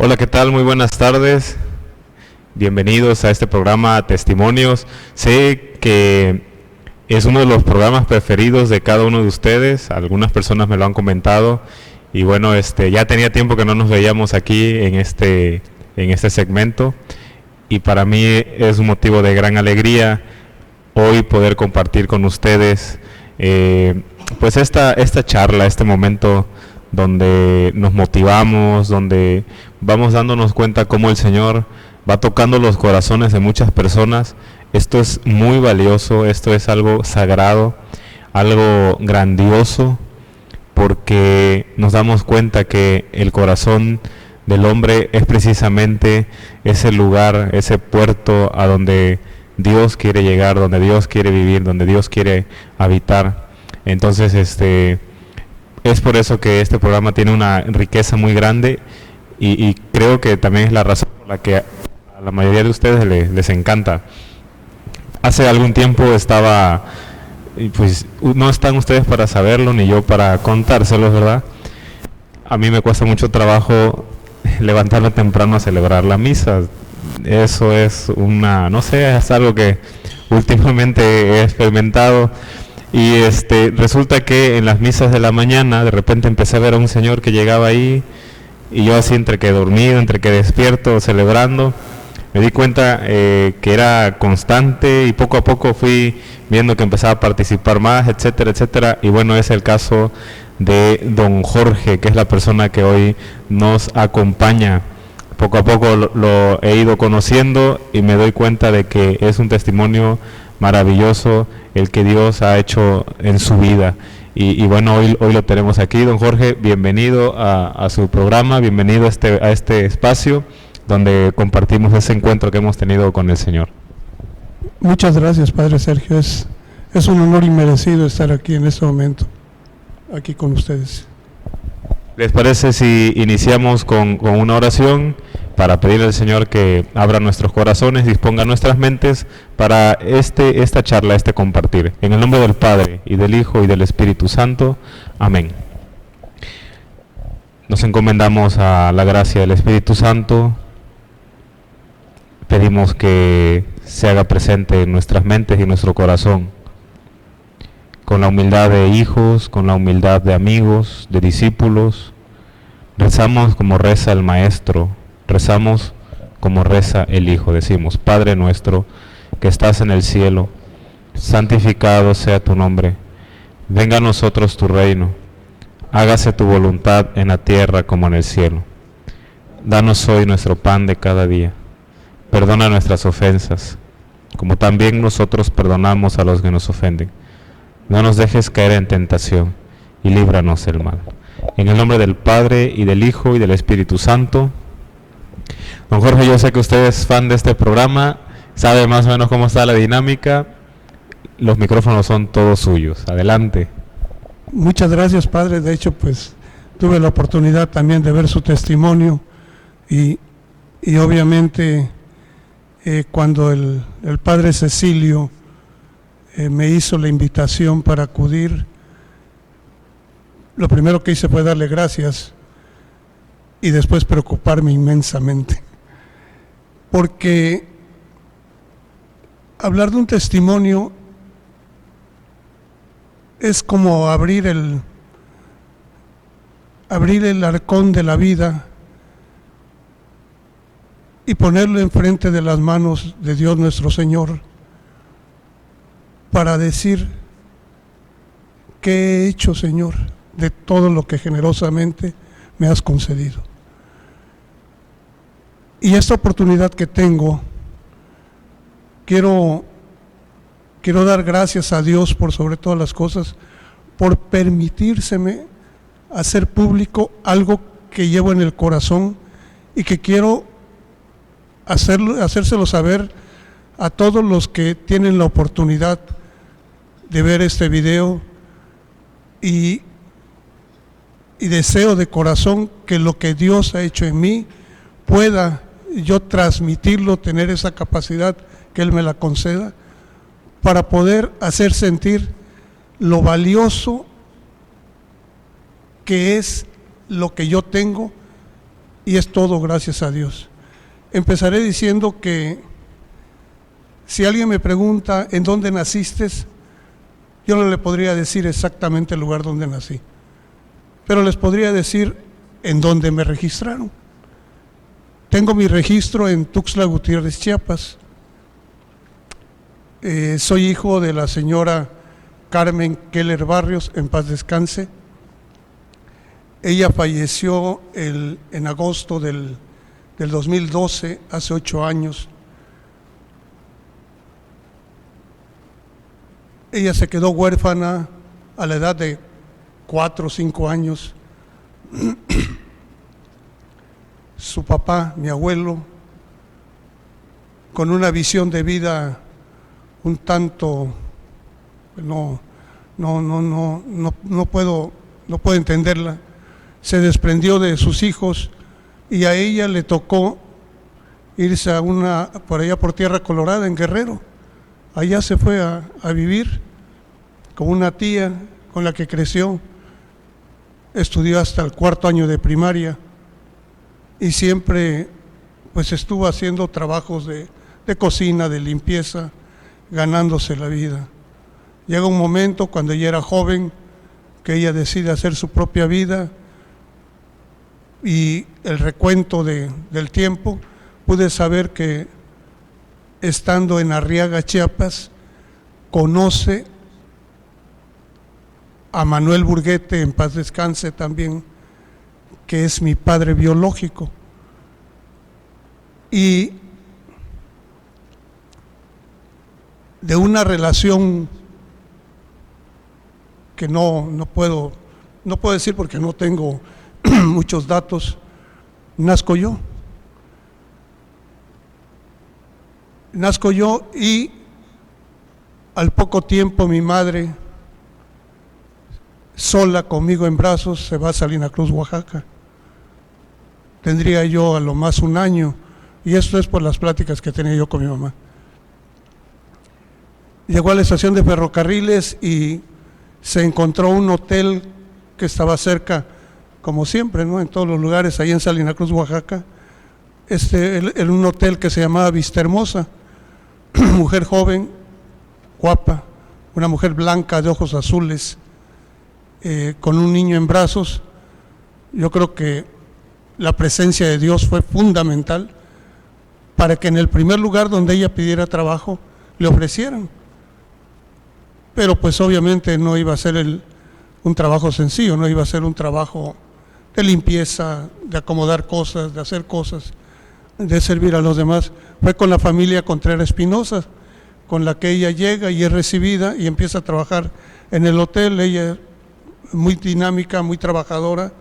Hola, ¿qué tal? Muy buenas tardes. Bienvenidos a este programa Testimonios. Sé que es uno de los programas preferidos de cada uno de ustedes. Algunas personas me lo han comentado. Y bueno, ya tenía tiempo que no nos veíamos aquí en este segmento. Y para mí es un motivo de gran alegría hoy poder compartir con ustedes pues esta charla, este momento donde nos motivamos, donde vamos dándonos cuenta cómo el Señor va tocando los corazones de muchas personas. Esto es muy valioso, esto es algo sagrado, algo grandioso, porque nos damos cuenta que el corazón del hombre es precisamente ese lugar, ese puerto a donde Dios quiere llegar, donde Dios quiere vivir, donde Dios quiere habitar. Entonces, es por eso que este programa tiene una riqueza muy grande y creo que también es la razón por la que a la mayoría de ustedes les encanta. Hace algún tiempo estaba, pues no están ustedes para saberlo ni yo para contárselos, ¿verdad? A mí me cuesta mucho trabajo levantarme temprano a celebrar la misa. Eso es no sé, es algo que últimamente he experimentado. Y resulta que en las misas de la mañana de repente empecé a ver a un señor que llegaba ahí y yo así entre que dormido, entre que despierto, celebrando, me di cuenta que era constante y poco a poco fui viendo que empezaba a participar más, etcétera, etcétera. Y bueno, es el caso de don Jorge, que es la persona que hoy nos acompaña. Poco a poco lo he ido conociendo y me doy cuenta de que es un testimonio maravilloso el que Dios ha hecho en su vida. Y bueno, hoy lo tenemos aquí. Don Jorge, bienvenido a su programa, bienvenido a este espacio donde compartimos ese encuentro que hemos tenido con el Señor. Muchas gracias, Padre Sergio. Es un honor inmerecido estar aquí en este momento, aquí con ustedes. ¿Les parece si iniciamos con una oración para pedirle al Señor que abra nuestros corazones, disponga nuestras mentes para esta charla, este compartir? En el nombre del Padre, y del Hijo, y del Espíritu Santo. Amén. Nos encomendamos a la gracia del Espíritu Santo. Pedimos que se haga presente en nuestras mentes y en nuestro corazón, con la humildad de hijos, con la humildad de amigos, de discípulos. Rezamos como reza el Maestro, rezamos como reza el Hijo. Decimos: Padre nuestro que estás en el cielo, santificado sea tu nombre. Venga a nosotros tu reino. Hágase tu voluntad en la tierra como en el cielo. Danos hoy nuestro pan de cada día. Perdona nuestras ofensas, como también nosotros perdonamos a los que nos ofenden. No nos dejes caer en tentación y líbranos del mal. En el nombre del Padre, y del Hijo, y del Espíritu Santo. Don Jorge, yo sé que usted es fan de este programa, sabe más o menos cómo está la dinámica. Los micrófonos son todos suyos. Adelante. Muchas gracias, Padre. De hecho, pues tuve la oportunidad también de ver su testimonio y obviamente cuando el Padre Cecilio me hizo la invitación para acudir, lo primero que hice fue darle gracias y después preocuparme inmensamente, porque hablar de un testimonio es como abrir el arcón de la vida y ponerlo enfrente de las manos de Dios nuestro Señor para decir: ¿qué he hecho, Señor, de todo lo que generosamente me has concedido? Y esta oportunidad que tengo, quiero dar gracias a Dios por sobre todas las cosas, por permitírseme hacer público algo que llevo en el corazón y que quiero hacérselo saber a todos los que tienen la oportunidad de ver este video, y deseo de corazón que lo que Dios ha hecho en mí pueda yo transmitirlo, tener esa capacidad, que Él me la conceda, para poder hacer sentir lo valioso que es lo que yo tengo y es todo gracias a Dios. Empezaré diciendo que si alguien me pregunta en dónde naciste, yo no le podría decir exactamente el lugar donde nací, pero les podría decir en dónde me registraron. Tengo mi registro en Tuxtla Gutiérrez, Chiapas. Soy hijo de la señora Carmen Keller Barrios, en paz descanse. Ella falleció en agosto del 2012, hace 8 años. Ella se quedó huérfana a la edad de 4 o 5 años. Su papá, mi abuelo, con una visión de vida un tanto, no puedo entenderla, se desprendió de sus hijos y a ella le tocó irse por allá por Tierra Colorada, en Guerrero. Allá se fue a vivir con una tía con la que creció. Estudió hasta el 4º año de primaria y siempre pues estuvo haciendo trabajos de cocina, de limpieza, ganándose la vida. Llega un momento cuando ella era joven que ella decide hacer su propia vida, y el recuento del tiempo pude saber que estando en Arriaga, Chiapas, conoce a Manuel Burguete, en paz descanse también, que es mi padre biológico. Y de una relación que no puedo decir porque no tengo muchos datos, nazco yo. Y al poco tiempo mi madre, sola conmigo en brazos, se va a Salina Cruz, Oaxaca. Tendría yo a lo más 1 año, y esto es por las pláticas que tenía yo con mi mamá. Llegó a la estación de ferrocarriles y se encontró un hotel que estaba cerca, como siempre, ¿no?, en todos los lugares, ahí en Salina Cruz, Oaxaca, un hotel que se llamaba Vista Hermosa. Mujer joven, guapa, una mujer blanca de ojos azules, con un niño en brazos. Yo creo que la presencia de Dios fue fundamental para que en el primer lugar donde ella pidiera trabajo le ofrecieran. Pero pues obviamente no iba a ser un trabajo sencillo, no iba a ser un trabajo de limpieza, de acomodar cosas, de hacer cosas, de servir a los demás. Fue con la familia Contreras Espinosa, con la que ella llega y es recibida y empieza a trabajar en el hotel. Ella, muy dinámica, muy trabajadora,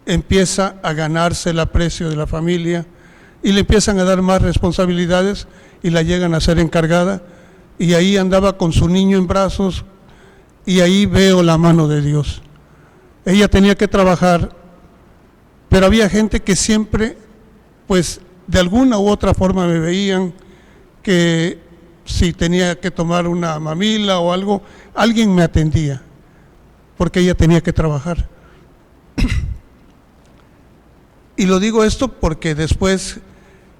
empieza a ganarse el aprecio de la familia y le empiezan a dar más responsabilidades y la llegan a ser encargada, y ahí andaba con su niño en brazos, y ahí veo la mano de Dios. Ella tenía que trabajar, pero había gente que siempre, pues de alguna u otra forma me veían que si tenía que tomar una mamila o algo, alguien me atendía, porque ella tenía que trabajar. Y lo digo esto porque después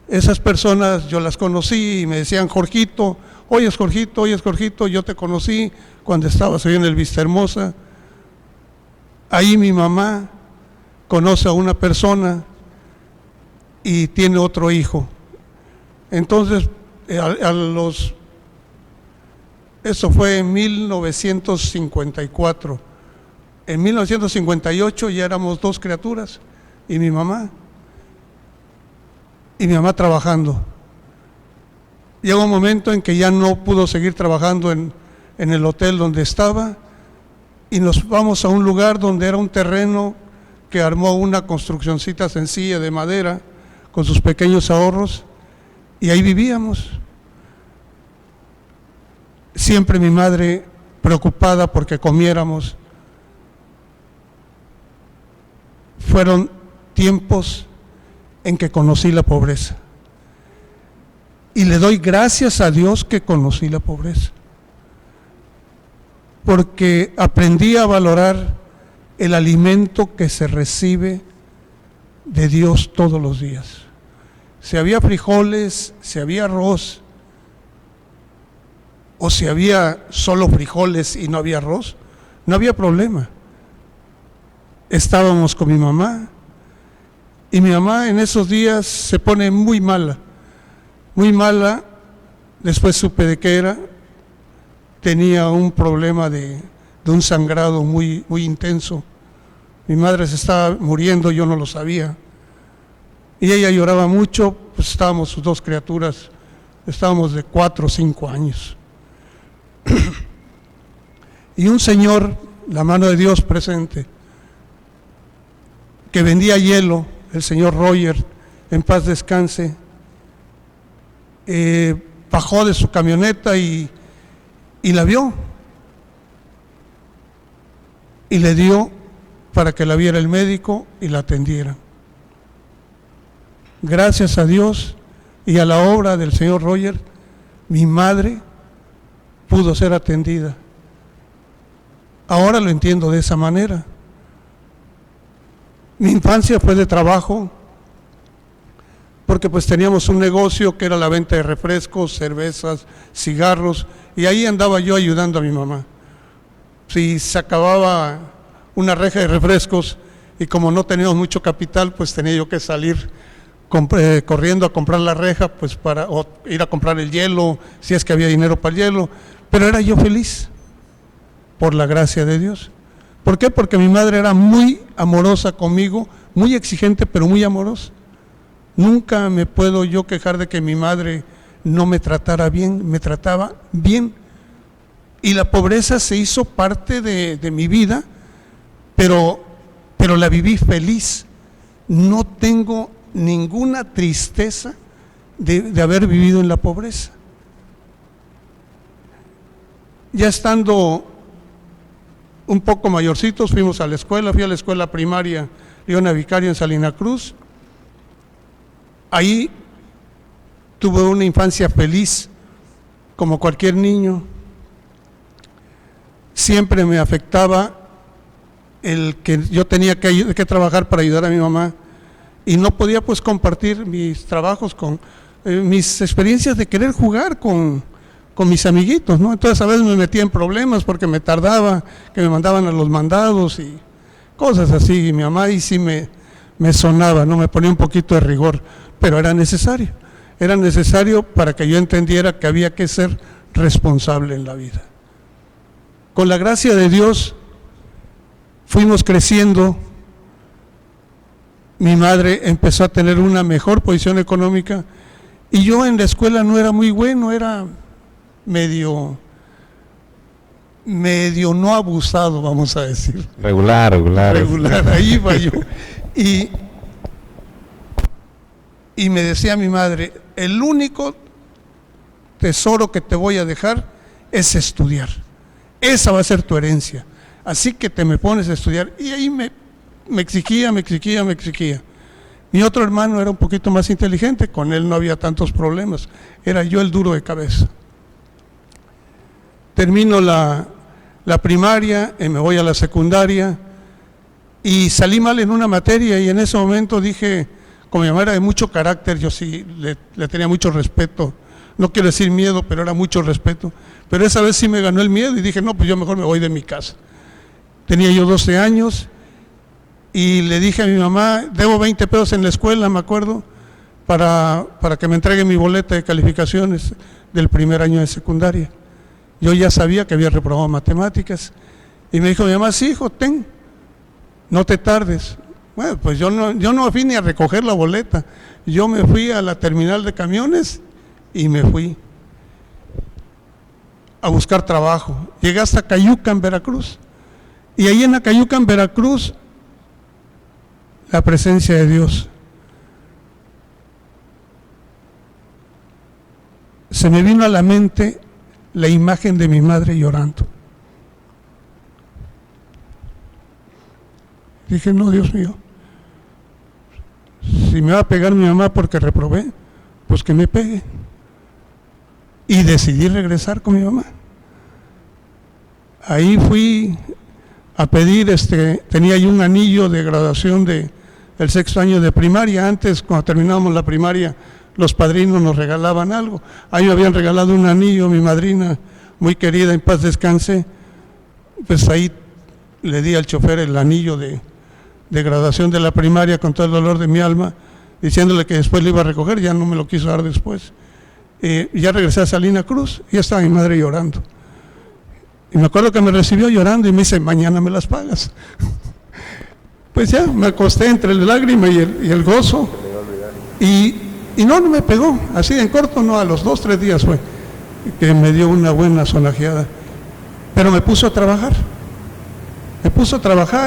esas personas yo las conocí y me decían: Jorgito, oyes Jorgito, yo te conocí cuando estabas ahí en el Vista Hermosa. Ahí mi mamá conoce a una persona y tiene otro hijo. Entonces, eso fue en 1954. En 1958 ya éramos 2 criaturas y mi mamá trabajando. Llegó un momento en que ya no pudo seguir trabajando en el hotel donde estaba, y nos vamos a un lugar donde era un terreno que armó una construccioncita sencilla de madera con sus pequeños ahorros, y ahí vivíamos. Siempre mi madre preocupada porque comiéramos. Fueron tiempos en que conocí la pobreza, y le doy gracias a Dios que conocí la pobreza, porque aprendí a valorar el alimento que se recibe de Dios todos los días. Si había frijoles, si había arroz, o si había solo frijoles y no había arroz, no había problema. Estábamos con mi mamá, y mi mamá en esos días se pone muy mala, después supe de qué era, tenía un problema de un sangrado muy intenso. Mi madre se estaba muriendo, yo no lo sabía, y ella lloraba mucho, pues estábamos sus dos criaturas, estábamos de 4 o 5 años. Y un señor, la mano de Dios presente, que vendía hielo, el señor Roger, en paz descanse, bajó de su camioneta y la vio, y le dio para que la viera el médico y la atendiera. Gracias a Dios y a la obra del señor Roger, mi madre pudo ser atendida. Ahora lo entiendo de esa manera. Mi infancia fue de trabajo, porque pues teníamos un negocio que era la venta de refrescos, cervezas, cigarros, y ahí andaba yo ayudando a mi mamá. Si se acababa una reja de refrescos y como no teníamos mucho capital, pues tenía yo que salir corriendo a comprar la reja, pues o ir a comprar el hielo, si es que había dinero para el hielo, pero era yo feliz, por la gracia de Dios. ¿Por qué? Porque mi madre era muy amorosa conmigo, muy exigente, pero muy amorosa. Nunca me puedo yo quejar de que mi madre no me tratara bien, me trataba bien. Y la pobreza se hizo parte de mi vida, pero la viví feliz. No tengo ninguna tristeza de haber vivido en la pobreza. Ya estando un poco mayorcitos, fuimos a la escuela, fui a la escuela primaria Leona Vicario en Salina Cruz. Ahí tuve una infancia feliz, como cualquier niño. Siempre me afectaba el que yo tenía que trabajar para ayudar a mi mamá, y no podía pues compartir mis trabajos con mis experiencias de querer jugar con mis amiguitos, ¿no? Entonces a veces me metía en problemas porque me tardaba, que me mandaban a los mandados y cosas así, y mi mamá ahí sí me sonaba, ¿no? Me ponía un poquito de rigor, pero era necesario para que yo entendiera que había que ser responsable en la vida. Con la gracia de Dios fuimos creciendo. Mi madre empezó a tener una mejor posición económica, y yo en la escuela no era muy bueno, era medio no abusado, vamos a decir. Regular. Ahí iba yo. Y me decía mi madre, el único tesoro que te voy a dejar es estudiar. Esa va a ser tu herencia. Así que te me pones a estudiar. Y ahí me exigía. Mi otro hermano era un poquito más inteligente, con él no había tantos problemas. Era yo el duro de cabeza. Termino la primaria, me voy a la secundaria, y salí mal en una materia, y en ese momento dije, como mi mamá era de mucho carácter, yo sí le tenía mucho respeto, no quiero decir miedo, pero era mucho respeto, pero esa vez sí me ganó el miedo y dije, no, pues yo mejor me voy de mi casa. Tenía yo 12 años y le dije a mi mamá, debo 20 pesos en la escuela, me acuerdo, para que me entregue mi boleta de calificaciones del primer año de secundaria. Yo ya sabía que había reprobado matemáticas, y me dijo mi mamá, sí, hijo, ten, no te tardes. Bueno, pues yo no fui ni a recoger la boleta, yo me fui a la terminal de camiones y me fui a buscar trabajo. Llegué hasta Cayuca, en Veracruz, y ahí en la Cayuca, en Veracruz, la presencia de Dios. Se me vino a la mente la imagen de mi madre llorando. Dije, no, Dios mío, si me va a pegar mi mamá porque reprobé, pues que me pegue. Y decidí regresar con mi mamá. Ahí fui a pedir, tenía yo un anillo de graduación de el 6º año de primaria. Antes, cuando terminábamos la primaria, los padrinos nos regalaban algo. A mí me habían regalado un anillo, mi madrina, muy querida, en paz descanse. Pues ahí le di al chofer el anillo de graduación de la primaria con todo el dolor de mi alma, diciéndole que después le iba a recoger. Ya no me lo quiso dar después. Ya regresé a Salina Cruz y ya estaba mi madre llorando. Y me acuerdo que me recibió llorando y me dice: mañana me las pagas. Pues ya, me acosté entre la lágrima y el gozo. Y no me pegó, así en corto, no, a los 2, 3 días fue que me dio una buena sonajeada. Pero me puso a trabajar.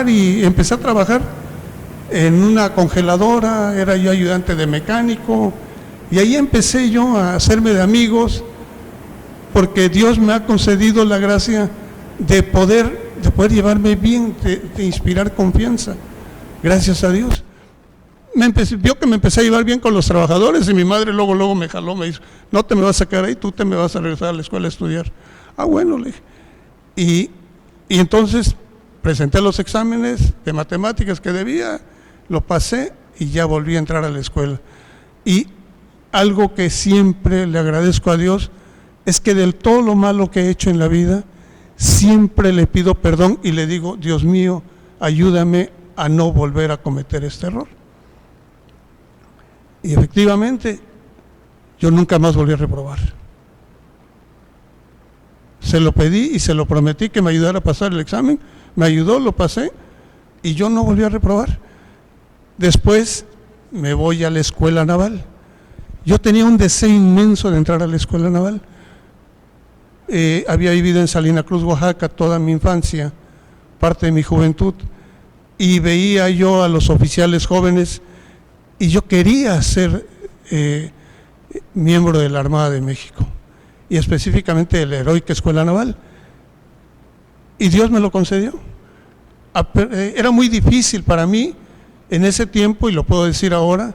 Y empecé a trabajar en una congeladora, era yo ayudante de mecánico, y ahí empecé yo a hacerme de amigos, porque Dios me ha concedido la gracia de poder llevarme bien, de inspirar confianza, gracias a Dios. Vio que me empecé a llevar bien con los trabajadores, y mi madre luego me jaló, me dijo: no te me vas a quedar ahí, tú te me vas a regresar a la escuela a estudiar. Ah, bueno, le dije. Y entonces presenté los exámenes de matemáticas que debía, lo pasé y ya volví a entrar a la escuela. Y algo que siempre le agradezco a Dios es que de todo lo malo que he hecho en la vida, siempre le pido perdón y le digo: Dios mío, ayúdame a no volver a cometer este error. Y efectivamente, yo nunca más volví a reprobar. Se lo pedí y se lo prometí que me ayudara a pasar el examen. Me ayudó, lo pasé y yo no volví a reprobar. Después me voy a la escuela naval. Yo tenía un deseo inmenso de entrar a la escuela naval. Había vivido en Salina Cruz, Oaxaca, toda mi infancia, parte de mi juventud, y veía yo a los oficiales jóvenes y yo quería ser miembro de la Armada de México, y específicamente de la Heroica Escuela Naval. Y Dios me lo concedió. Era muy difícil para mí en ese tiempo, y lo puedo decir ahora,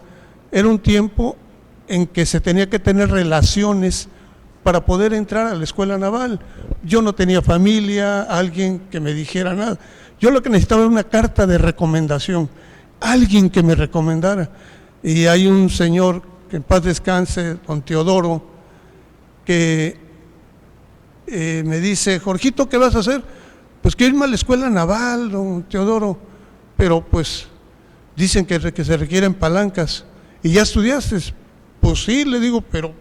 era un tiempo en que se tenía que tener relaciones para poder entrar a la escuela naval. Yo no tenía familia, alguien que me dijera nada. Yo lo que necesitaba era una carta de recomendación, alguien que me recomendara. Y hay un señor, que en paz descanse, don Teodoro, que me dice: Jorgito, ¿qué vas a hacer? Pues quiero irme a la escuela naval, don Teodoro, pero pues dicen que se requieren palancas. ¿Y ya estudiaste? Pues sí, le digo, pero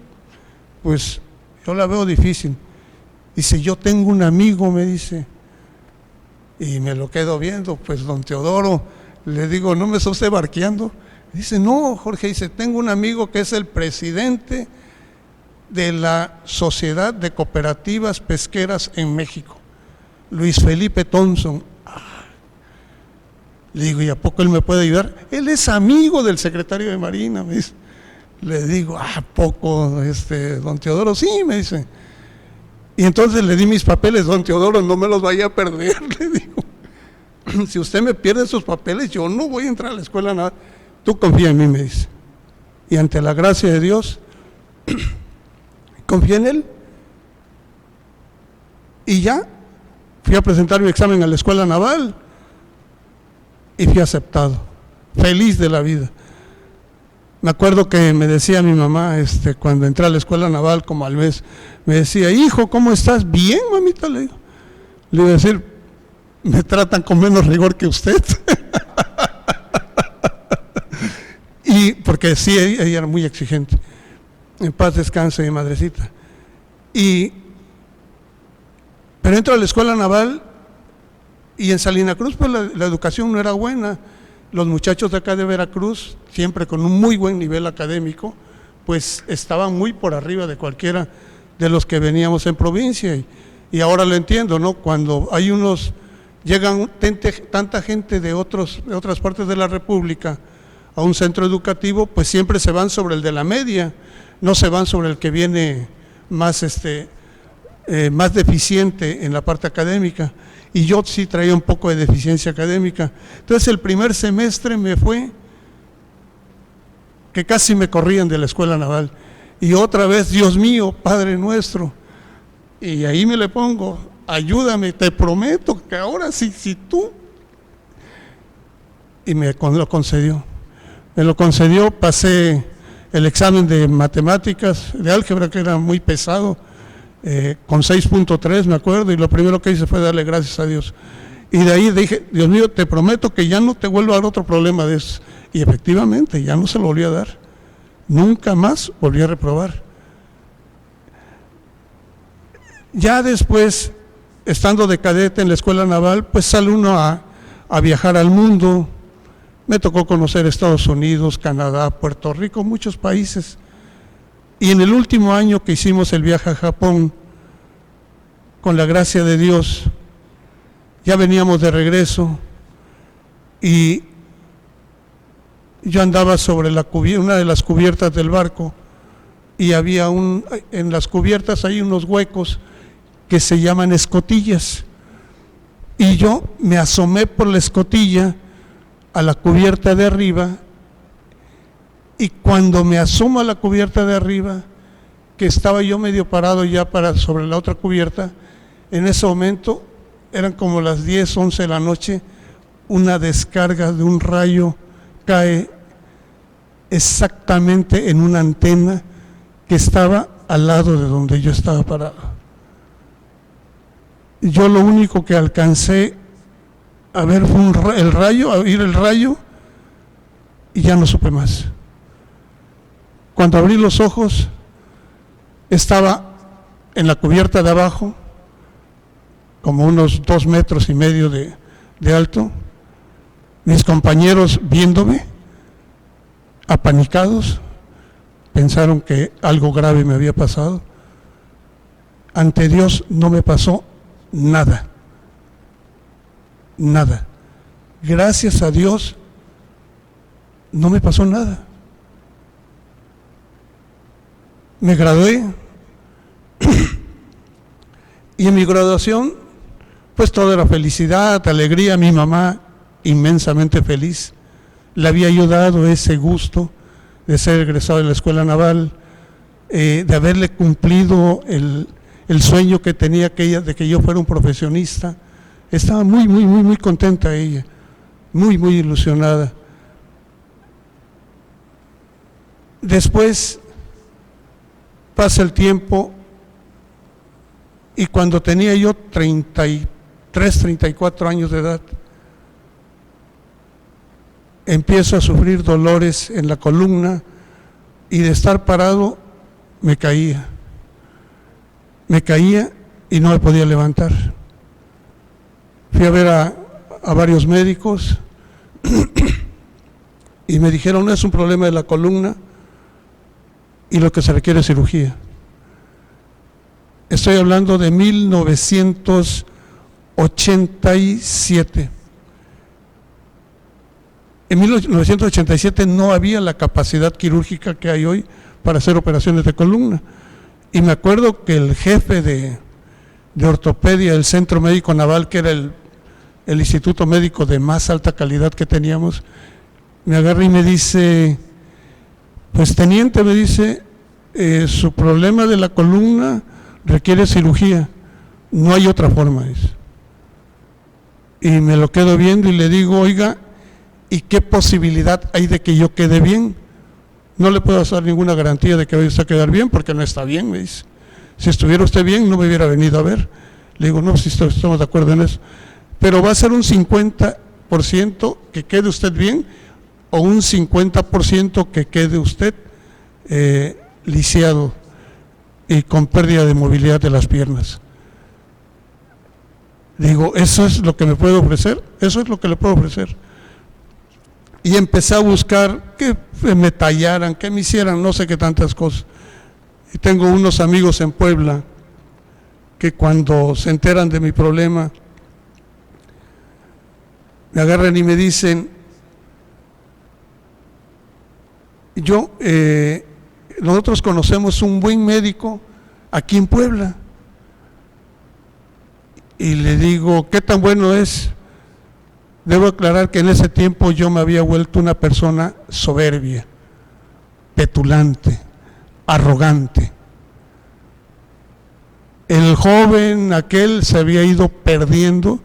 pues yo la veo difícil. Dice: yo tengo un amigo, me dice, y me lo quedo viendo. Pues don Teodoro, le digo: ¿no me está usted barqueando? Dice: no, Jorge, dice, tengo un amigo que es el presidente de la Sociedad de Cooperativas Pesqueras en México, Luis Felipe Thompson. Le digo: ¿y a poco él me puede ayudar? Él es amigo del secretario de Marina, me dice. Le digo: ¿a poco, don Teodoro? Sí, me dice. Y entonces le di mis papeles: don Teodoro, no me los vaya a perder, le digo. Si usted me pierde sus papeles, yo no voy a entrar a la escuela nada. Tú confía en mí, me dice. Y ante la gracia de Dios, confié en él. Y ya, fui a presentar mi examen a la escuela naval y fui aceptado, feliz de la vida. Me acuerdo que me decía mi mamá, cuando entré a la escuela naval, como al mes, me decía: hijo, ¿cómo estás? Bien, mamita, le digo. Le iba a decir: me tratan con menos rigor que usted. Y porque sí, ella era muy exigente. En paz descanse mi madrecita. Pero entro a la escuela naval, y en Salina Cruz pues la educación no era buena. Los muchachos de acá de Veracruz, siempre con un muy buen nivel académico, pues estaban muy por arriba de cualquiera de los que veníamos en provincia. Y ahora lo entiendo, ¿no? Cuando llegan tanta gente de otras partes de la República a un centro educativo, pues siempre se van sobre el de la media, no se van sobre el que viene más más deficiente en la parte académica. Y yo sí traía un poco de deficiencia académica. Entonces el primer semestre me fue que casi me corrían de la escuela naval. Y otra vez: Dios mío, Padre nuestro. Y ahí me le pongo: ayúdame, te prometo que ahora sí, si tú. Y me lo concedió. Me lo concedió, pasé el examen de matemáticas, de álgebra, que era muy pesado, con 6.3 me acuerdo, y lo primero que hice fue darle gracias a Dios. Y de ahí dije, Dios mío, te prometo que ya no te vuelvo a dar otro problema de eso. Y efectivamente, ya no se lo volví a dar. Nunca más volví a reprobar. Ya después, estando de cadete en la escuela naval, pues sale uno a viajar al mundo. Me tocó conocer Estados Unidos, Canadá, Puerto Rico, muchos países. Y en el último año que hicimos el viaje a Japón, con la gracia de Dios, ya veníamos de regreso y yo andaba sobre una de las cubiertas del barco y había en las cubiertas hay unos huecos que se llaman escotillas, y yo me asomé por la escotilla a la cubierta de arriba, y cuando me asomo a la cubierta de arriba, que estaba yo medio parado ya sobre la otra cubierta, en ese momento eran como las 10, 11 de la noche, una descarga de un rayo cae exactamente en una antena que estaba al lado de donde yo estaba parado. Yo lo único que alcancé a ver fue el rayo, a oír el rayo, y ya no supe más. Cuando abrí los ojos, estaba en la cubierta de abajo, como unos 2,5 metros de alto, mis compañeros viéndome, apanicados, pensaron que algo grave me había pasado. Ante Dios no me pasó nada, nada. Gracias a Dios no me pasó nada. Me gradué y en mi graduación pues todo era felicidad, alegría. Mi mamá inmensamente feliz. Le había yo dado ese gusto de ser egresado de la escuela naval, de haberle cumplido el sueño que tenía de que yo fuera un profesionista. Estaba muy, muy, muy, muy contenta ella, muy, muy ilusionada. Después pasa el tiempo y cuando tenía yo 33, 34 años de edad, empiezo a sufrir dolores en la columna y de estar parado me caía y no me podía levantar. Fui a ver a varios médicos y me dijeron, no es un problema de la columna y lo que se requiere es cirugía. Estoy hablando de 1987. En 1987 no había la capacidad quirúrgica que hay hoy para hacer operaciones de columna. Y me acuerdo que el jefe de ortopedia del Centro Médico Naval, que era el instituto médico de más alta calidad que teníamos, me agarra y me dice, pues teniente, me dice, su problema de la columna requiere cirugía, no hay otra forma. Dice. Y me lo quedo viendo y le digo, oiga, ¿y qué posibilidad hay de que yo quede bien? No le puedo dar ninguna garantía de que vaya a quedar bien porque no está bien, me dice. Si estuviera usted bien no me hubiera venido a ver. Le digo, no, si estamos de acuerdo en eso. Pero va a ser un 50% que quede usted bien o un 50% que quede usted lisiado y con pérdida de movilidad de las piernas. Digo, ¿eso es lo que me puede ofrecer? Eso es lo que le puedo ofrecer. Y empecé a buscar que me tallaran, que me hicieran no sé qué tantas cosas. Y tengo unos amigos en Puebla que cuando se enteran de mi problema me agarran y me dicen, nosotros conocemos un buen médico aquí en Puebla. Y le digo, ¿qué tan bueno es? Debo aclarar que en ese tiempo yo me había vuelto una persona soberbia, petulante, arrogante. El joven aquel se había ido perdiendo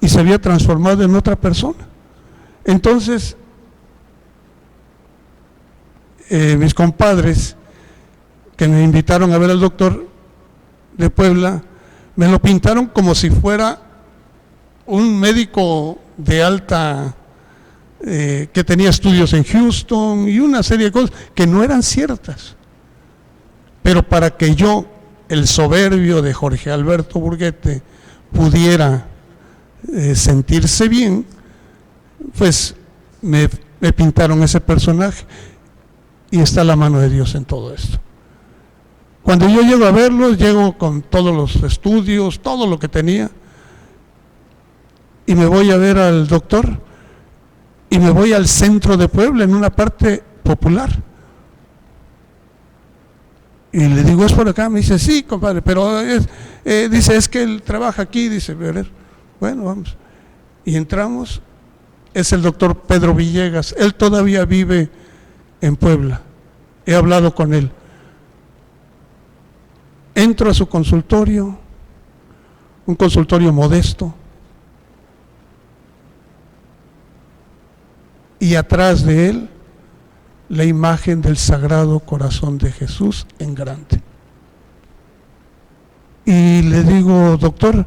y se había transformado en otra persona. Entonces, mis compadres que me invitaron a ver al doctor de Puebla, me lo pintaron como si fuera un médico de alta, que tenía estudios en Houston y una serie de cosas que no eran ciertas. Pero para que yo, el soberbio de Jorge Alberto Burguete, pudiera sentirse bien, pues me pintaron ese personaje, y está la mano de Dios en todo esto. Cuando yo llego a verlos, llego con todos los estudios, todo lo que tenía, y me voy a ver al doctor, y me voy al centro de Puebla, en una parte popular, y le digo, ¿es por acá? Me dice, sí, compadre, pero dice, es que él trabaja aquí, dice, bueno, vamos. Y entramos, es el doctor Pedro Villegas, él todavía vive en Puebla, he hablado con él. Entro a su consultorio, un consultorio modesto, y atrás de él la imagen del Sagrado Corazón de Jesús en grande. Y le digo, doctor,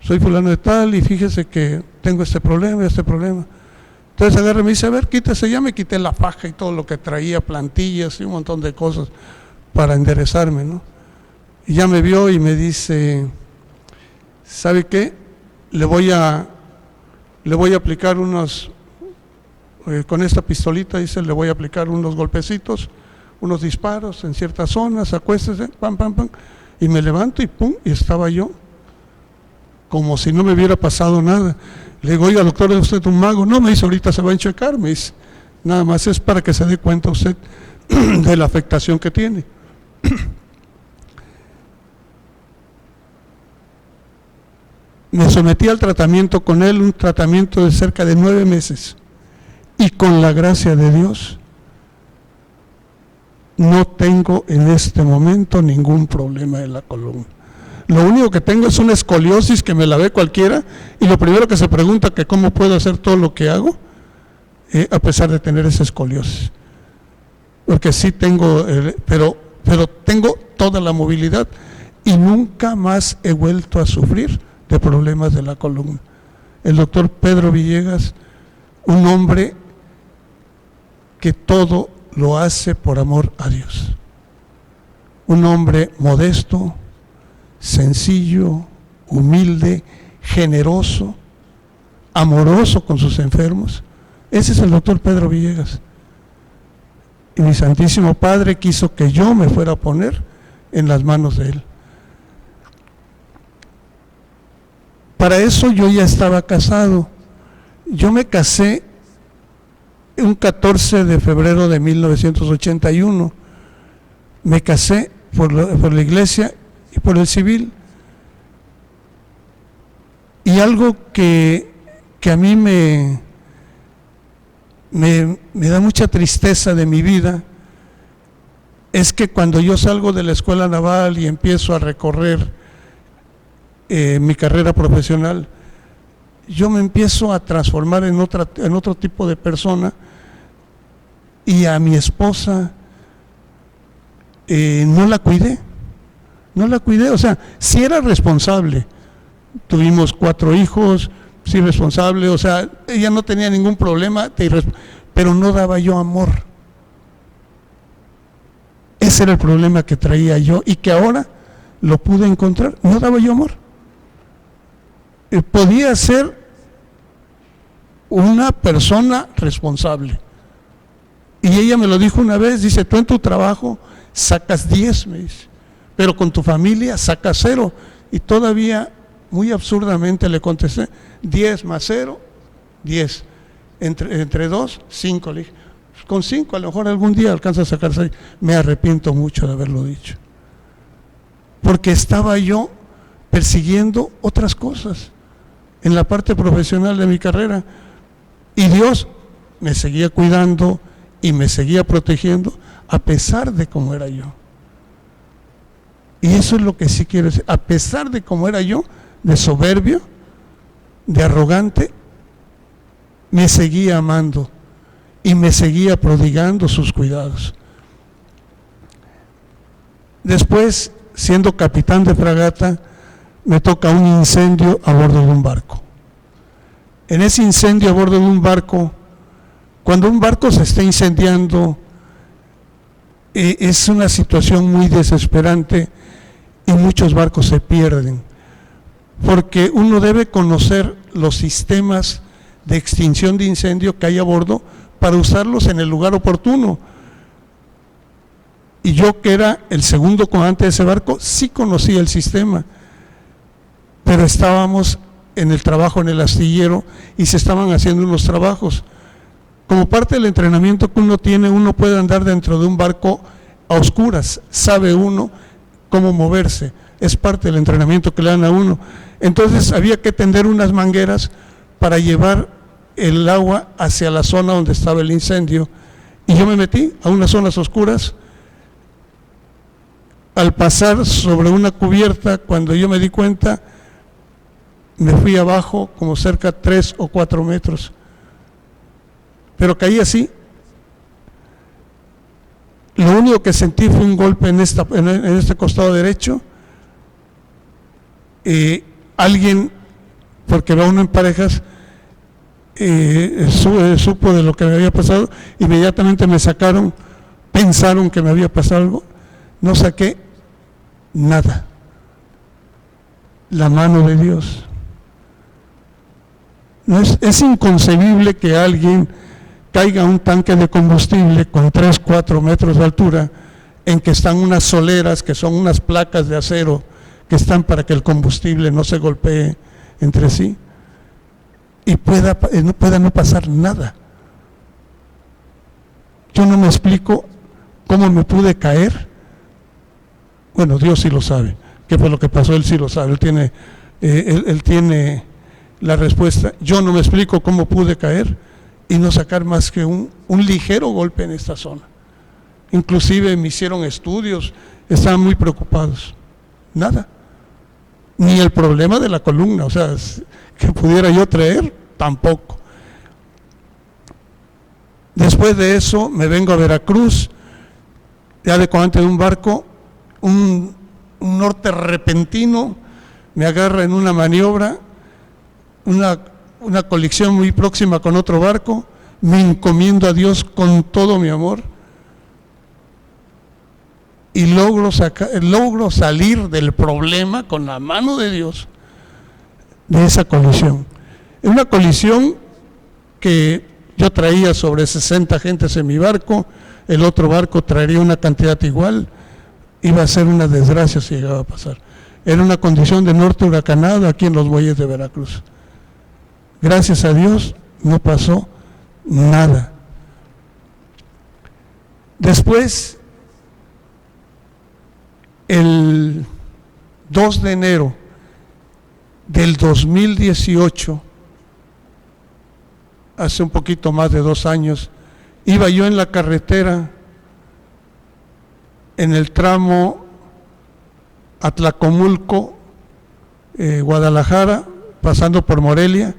soy fulano de tal y fíjese que tengo este problema. Entonces agarra y me dice, a ver, quítese. Ya me quité la faja y todo lo que traía, plantillas y un montón de cosas para enderezarme, ¿no? Y ya me vio y me dice, ¿sabe qué? Le voy a aplicar unos, con esta pistolita, dice, le voy a aplicar unos golpecitos, unos disparos en ciertas zonas, acuéstese, pam, pam, pam. Y me levanto y pum, y estaba yo, como si no me hubiera pasado nada. Le digo, oiga, doctor, ¿es usted un mago? No, me dice, ahorita se va a enchecar, me dice, nada más es para que se dé cuenta usted de la afectación que tiene. Me sometí al tratamiento con él, un tratamiento de cerca de 9 meses, y con la gracia de Dios no tengo en este momento ningún problema de la columna. Lo único que tengo es una escoliosis que me la ve cualquiera, y lo primero que se pregunta que cómo puedo hacer todo lo que hago a pesar de tener esa escoliosis, porque sí tengo, pero tengo toda la movilidad y nunca más he vuelto a sufrir de problemas de la columna. El doctor Pedro Villegas, un hombre que todo lo hace por amor a Dios, un hombre modesto, sencillo, humilde, generoso, amoroso con sus enfermos. Ese es el doctor Pedro Villegas. Y mi Santísimo Padre quiso que yo me fuera a poner en las manos de él. Para eso yo ya estaba casado. Yo me casé un 14 de febrero de 1981. Me casé por la iglesia y por el civil. Y algo que a mí me da mucha tristeza de mi vida es que cuando yo salgo de la escuela naval y empiezo a recorrer mi carrera profesional, yo me empiezo a transformar en otro tipo de persona, y a mi esposa no la cuidé, o sea, sí era responsable, tuvimos 4 hijos, sí responsable, o sea, ella no tenía ningún problema, pero no daba yo amor. Ese era el problema que traía yo y que ahora lo pude encontrar, no daba yo amor. Podía ser una persona responsable. Y ella me lo dijo una vez, dice, tú en tu trabajo sacas 10, me dice, pero con tu familia sacas 0. Y todavía, muy absurdamente le contesté, 10 más 0, 10. Entre 2, 5. Le dije, con 5 a lo mejor algún día alcanza a sacar 6. Me arrepiento mucho de haberlo dicho, porque estaba yo persiguiendo otras cosas en la parte profesional de mi carrera, y Dios me seguía cuidando y me seguía protegiendo a pesar de cómo era yo. Y eso es lo que sí quiero decir, a pesar de cómo era yo, de soberbio, de arrogante, me seguía amando y me seguía prodigando sus cuidados. Después, siendo capitán de fragata, me toca un incendio a bordo de un barco. En ese incendio a bordo de un barco, cuando un barco se está incendiando, es una situación muy desesperante y muchos barcos se pierden, porque uno debe conocer los sistemas de extinción de incendio que hay a bordo para usarlos en el lugar oportuno. Y yo, que era el segundo comandante de ese barco, sí conocía el sistema, pero estábamos en el trabajo en el astillero y se estaban haciendo unos trabajos. Como parte del entrenamiento que uno tiene, uno puede andar dentro de un barco a oscuras, sabe uno cómo moverse, es parte del entrenamiento que le dan a uno. Entonces había que tender unas mangueras para llevar el agua hacia la zona donde estaba el incendio, y yo me metí a unas zonas oscuras. Al pasar sobre una cubierta, cuando yo me di cuenta, me fui abajo como cerca 3 o 4 metros, pero caí así. Lo único que sentí fue un golpe en este costado derecho. Alguien, porque va uno en parejas, supo de lo que me había pasado, inmediatamente me sacaron, pensaron que me había pasado algo, no saqué nada. La mano de Dios. No es inconcebible que alguien caiga a un tanque de combustible con 3, 4 metros de altura, en que están unas soleras, que son unas placas de acero que están para que el combustible no se golpee entre sí, y pueda no pasar nada. Yo no me explico cómo me pude caer. Bueno, Dios sí lo sabe, qué fue lo que pasó, Él sí lo sabe, Él tiene la respuesta. Yo no me explico cómo pude caer y no sacar más que un ligero golpe en esta zona. Inclusive me hicieron estudios, estaban muy preocupados. Nada, ni el problema de la columna, o sea, que pudiera yo traer, tampoco. Después de eso me vengo a Veracruz, ya de comandante de un barco, un norte repentino me agarra en una maniobra, una colisión muy próxima con otro barco, me encomiendo a Dios con todo mi amor y logro salir del problema con la mano de Dios de esa colisión. Es una colisión que yo traía sobre 60 gentes en mi barco, el otro barco traería una cantidad igual, iba a ser una desgracia si llegaba a pasar. Era una condición de norte huracanado aquí en los muelles de Veracruz. Gracias a Dios no pasó nada. Después, el 2 de enero del 2018, hace un poquito más de 2 años, iba yo en la carretera en el tramo Atlacomulco, Guadalajara, pasando por Morelia,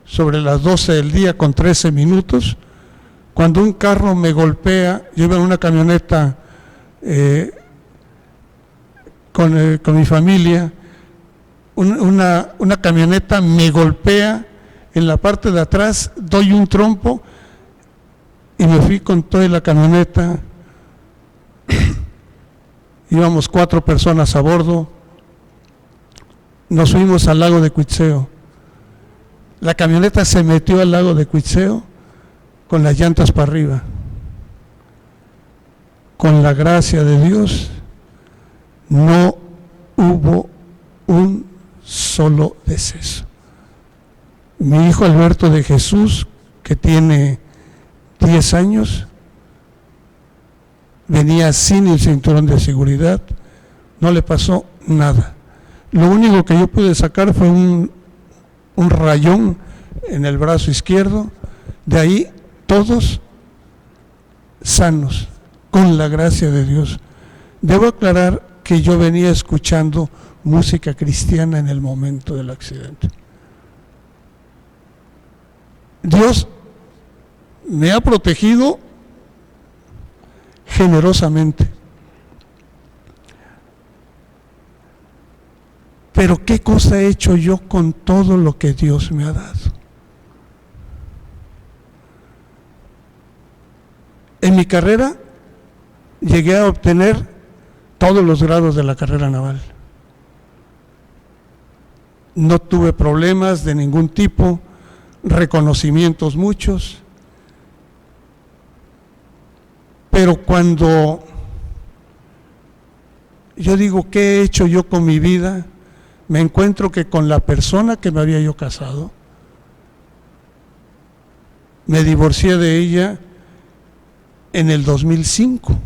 sobre las 12 del día con 13 minutos, cuando un carro me golpea. Yo iba en una camioneta con mi familia, una camioneta me golpea en la parte de atrás, doy un trompo y me fui con toda la camioneta. Íbamos 4 personas a bordo, nos fuimos al lago de Cuitzeo. La camioneta se metió al lago de Cuitzeo con las llantas para arriba. Con la gracia de Dios, no hubo un solo deceso. Mi hijo Alberto de Jesús, que tiene 10 años, venía sin el cinturón de seguridad, no le pasó nada. Lo único que yo pude sacar fue un rayón en el brazo izquierdo. De ahí todos sanos, con la gracia de Dios. Debo aclarar que yo venía escuchando música cristiana en el momento del accidente. Dios me ha protegido generosamente. Pero ¿qué cosa he hecho yo con todo lo que Dios me ha dado? En mi carrera llegué a obtener todos los grados de la carrera naval. No tuve problemas de ningún tipo, reconocimientos muchos. Pero cuando yo digo, ¿qué he hecho yo con mi vida? Me encuentro que con la persona que me había yo casado, me divorcié de ella en el 2005.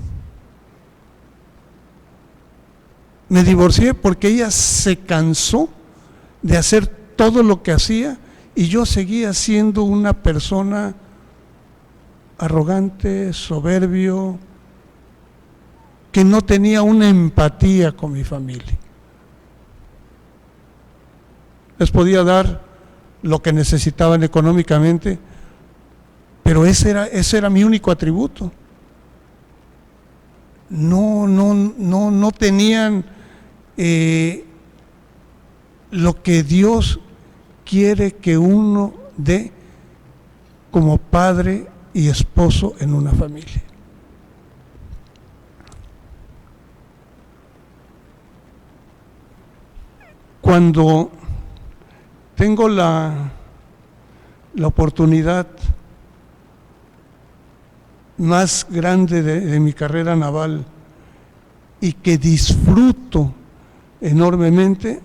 Me divorcié porque ella se cansó de hacer todo lo que hacía y yo seguía siendo una persona arrogante, soberbio, que no tenía una empatía con mi familia. Les podía dar lo que necesitaban económicamente, pero ese era mi único atributo. No tenían lo que Dios quiere que uno dé como padre y esposo en una familia. Cuando tengo la oportunidad más grande de mi carrera naval y que disfruto enormemente,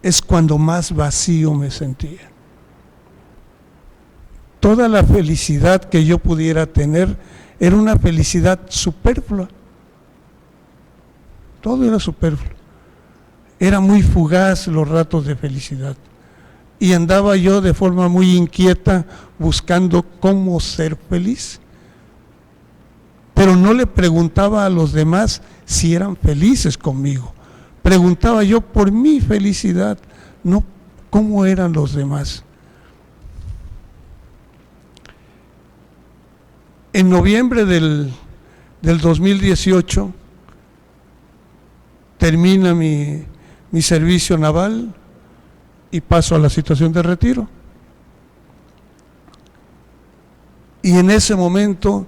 es cuando más vacío me sentía. Toda la felicidad que yo pudiera tener era una felicidad superflua. Todo era superfluo. Era muy fugaz los ratos de felicidad. Y andaba yo de forma muy inquieta buscando cómo ser feliz. Pero no le preguntaba a los demás si eran felices conmigo. Preguntaba yo por mi felicidad, no cómo eran los demás. En noviembre del 2018 termina mi servicio naval y paso a la situación de retiro. Y en ese momento,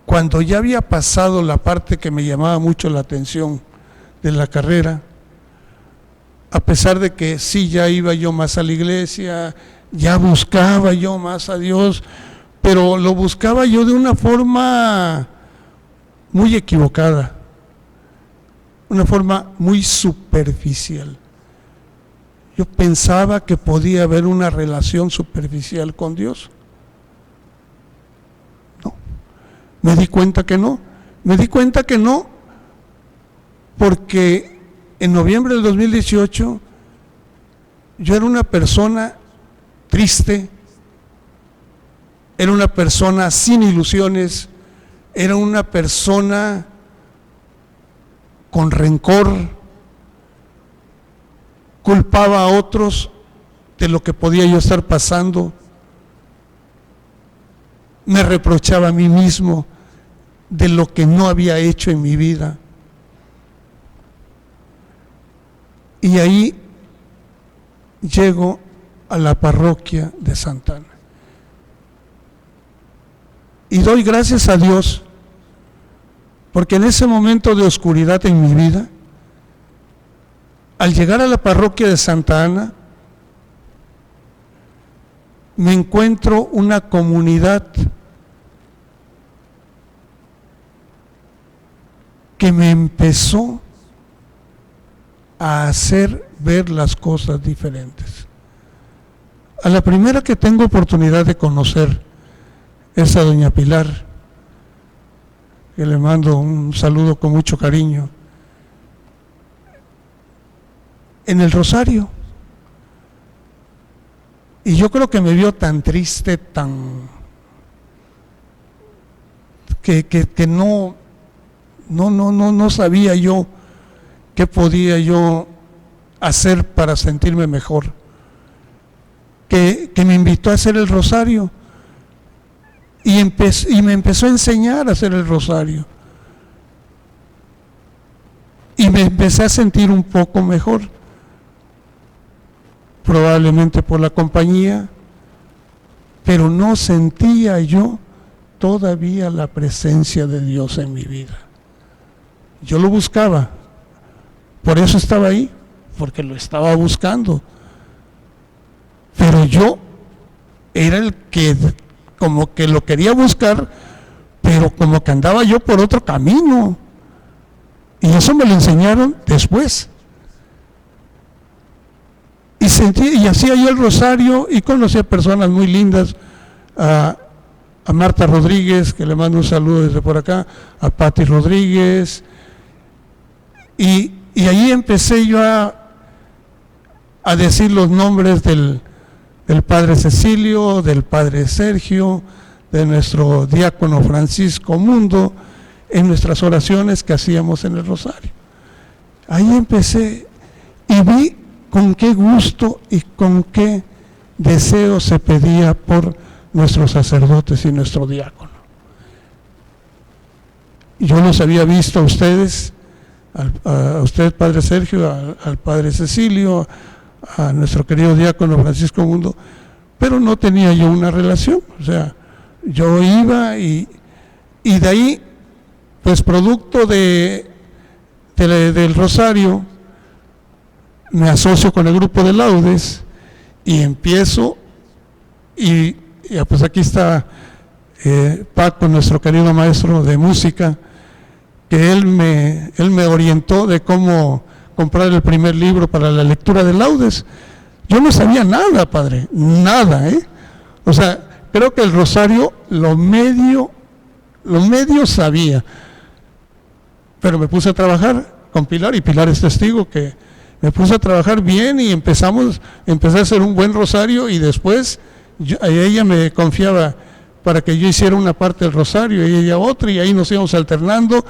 cuando ya había pasado la parte que me llamaba mucho la atención de la carrera, a pesar de que sí ya iba yo más a la iglesia, ya buscaba yo más a Dios, pero lo buscaba yo de una forma muy equivocada, una forma muy superficial. Yo pensaba que podía haber una relación superficial con Dios. No, me di cuenta que no. Me di cuenta que no, porque en noviembre del 2018 yo era una persona triste, era una persona sin ilusiones, era una persona con rencor, culpaba a otros de lo que podía yo estar pasando, me reprochaba a mí mismo de lo que no había hecho en mi vida. Y ahí llego a la parroquia de Santa Ana. Y doy gracias a Dios, porque en ese momento de oscuridad en mi vida, al llegar a la parroquia de Santa Ana, me encuentro una comunidad que me empezó a hacer ver las cosas diferentes. A la primera que tengo oportunidad de conocer es a doña Pilar, que le mando un saludo con mucho cariño, en el Rosario. Y yo creo que me vio tan triste, tan que no sabía yo qué podía yo hacer para sentirme mejor, que me invitó a hacer el rosario y me empezó a enseñar a hacer el rosario. Y y me empecé a sentir un poco mejor, probablemente por la compañía, pero no sentía yo todavía la presencia de Dios en mi vida. Yo lo buscaba, por eso estaba ahí, porque lo estaba buscando, pero yo era el que como que lo quería buscar, pero como que andaba yo por otro camino, y eso me lo enseñaron después. Y hacía yo el rosario y conocí a personas muy lindas, a Marta Rodríguez, que le mando un saludo desde por acá, a Patti Rodríguez, y ahí empecé yo a decir los nombres del Padre Cecilio, del Padre Sergio, de nuestro diácono Francisco Mundo, en nuestras oraciones que hacíamos en el rosario. Ahí empecé y vi con qué gusto y con qué deseo se pedía por nuestros sacerdotes y nuestro diácono. Yo los había visto a ustedes, a usted, Padre Sergio, al Padre Cecilio, a nuestro querido diácono Francisco Mundo, pero no tenía yo una relación. O sea, yo iba y de ahí, pues producto del rosario, me asocio con el grupo de laudes y empiezo, y pues aquí está Paco, nuestro querido maestro de música, que él me orientó de cómo comprar el primer libro para la lectura de laudes. Yo no sabía nada, padre, nada, o sea, creo que el rosario lo medio sabía, pero me puse a trabajar con Pilar, y Pilar es testigo que me puse a trabajar bien y empecé a hacer un buen rosario, y después ella me confiaba para que yo hiciera una parte del rosario y ella otra, y ahí nos íbamos alternando.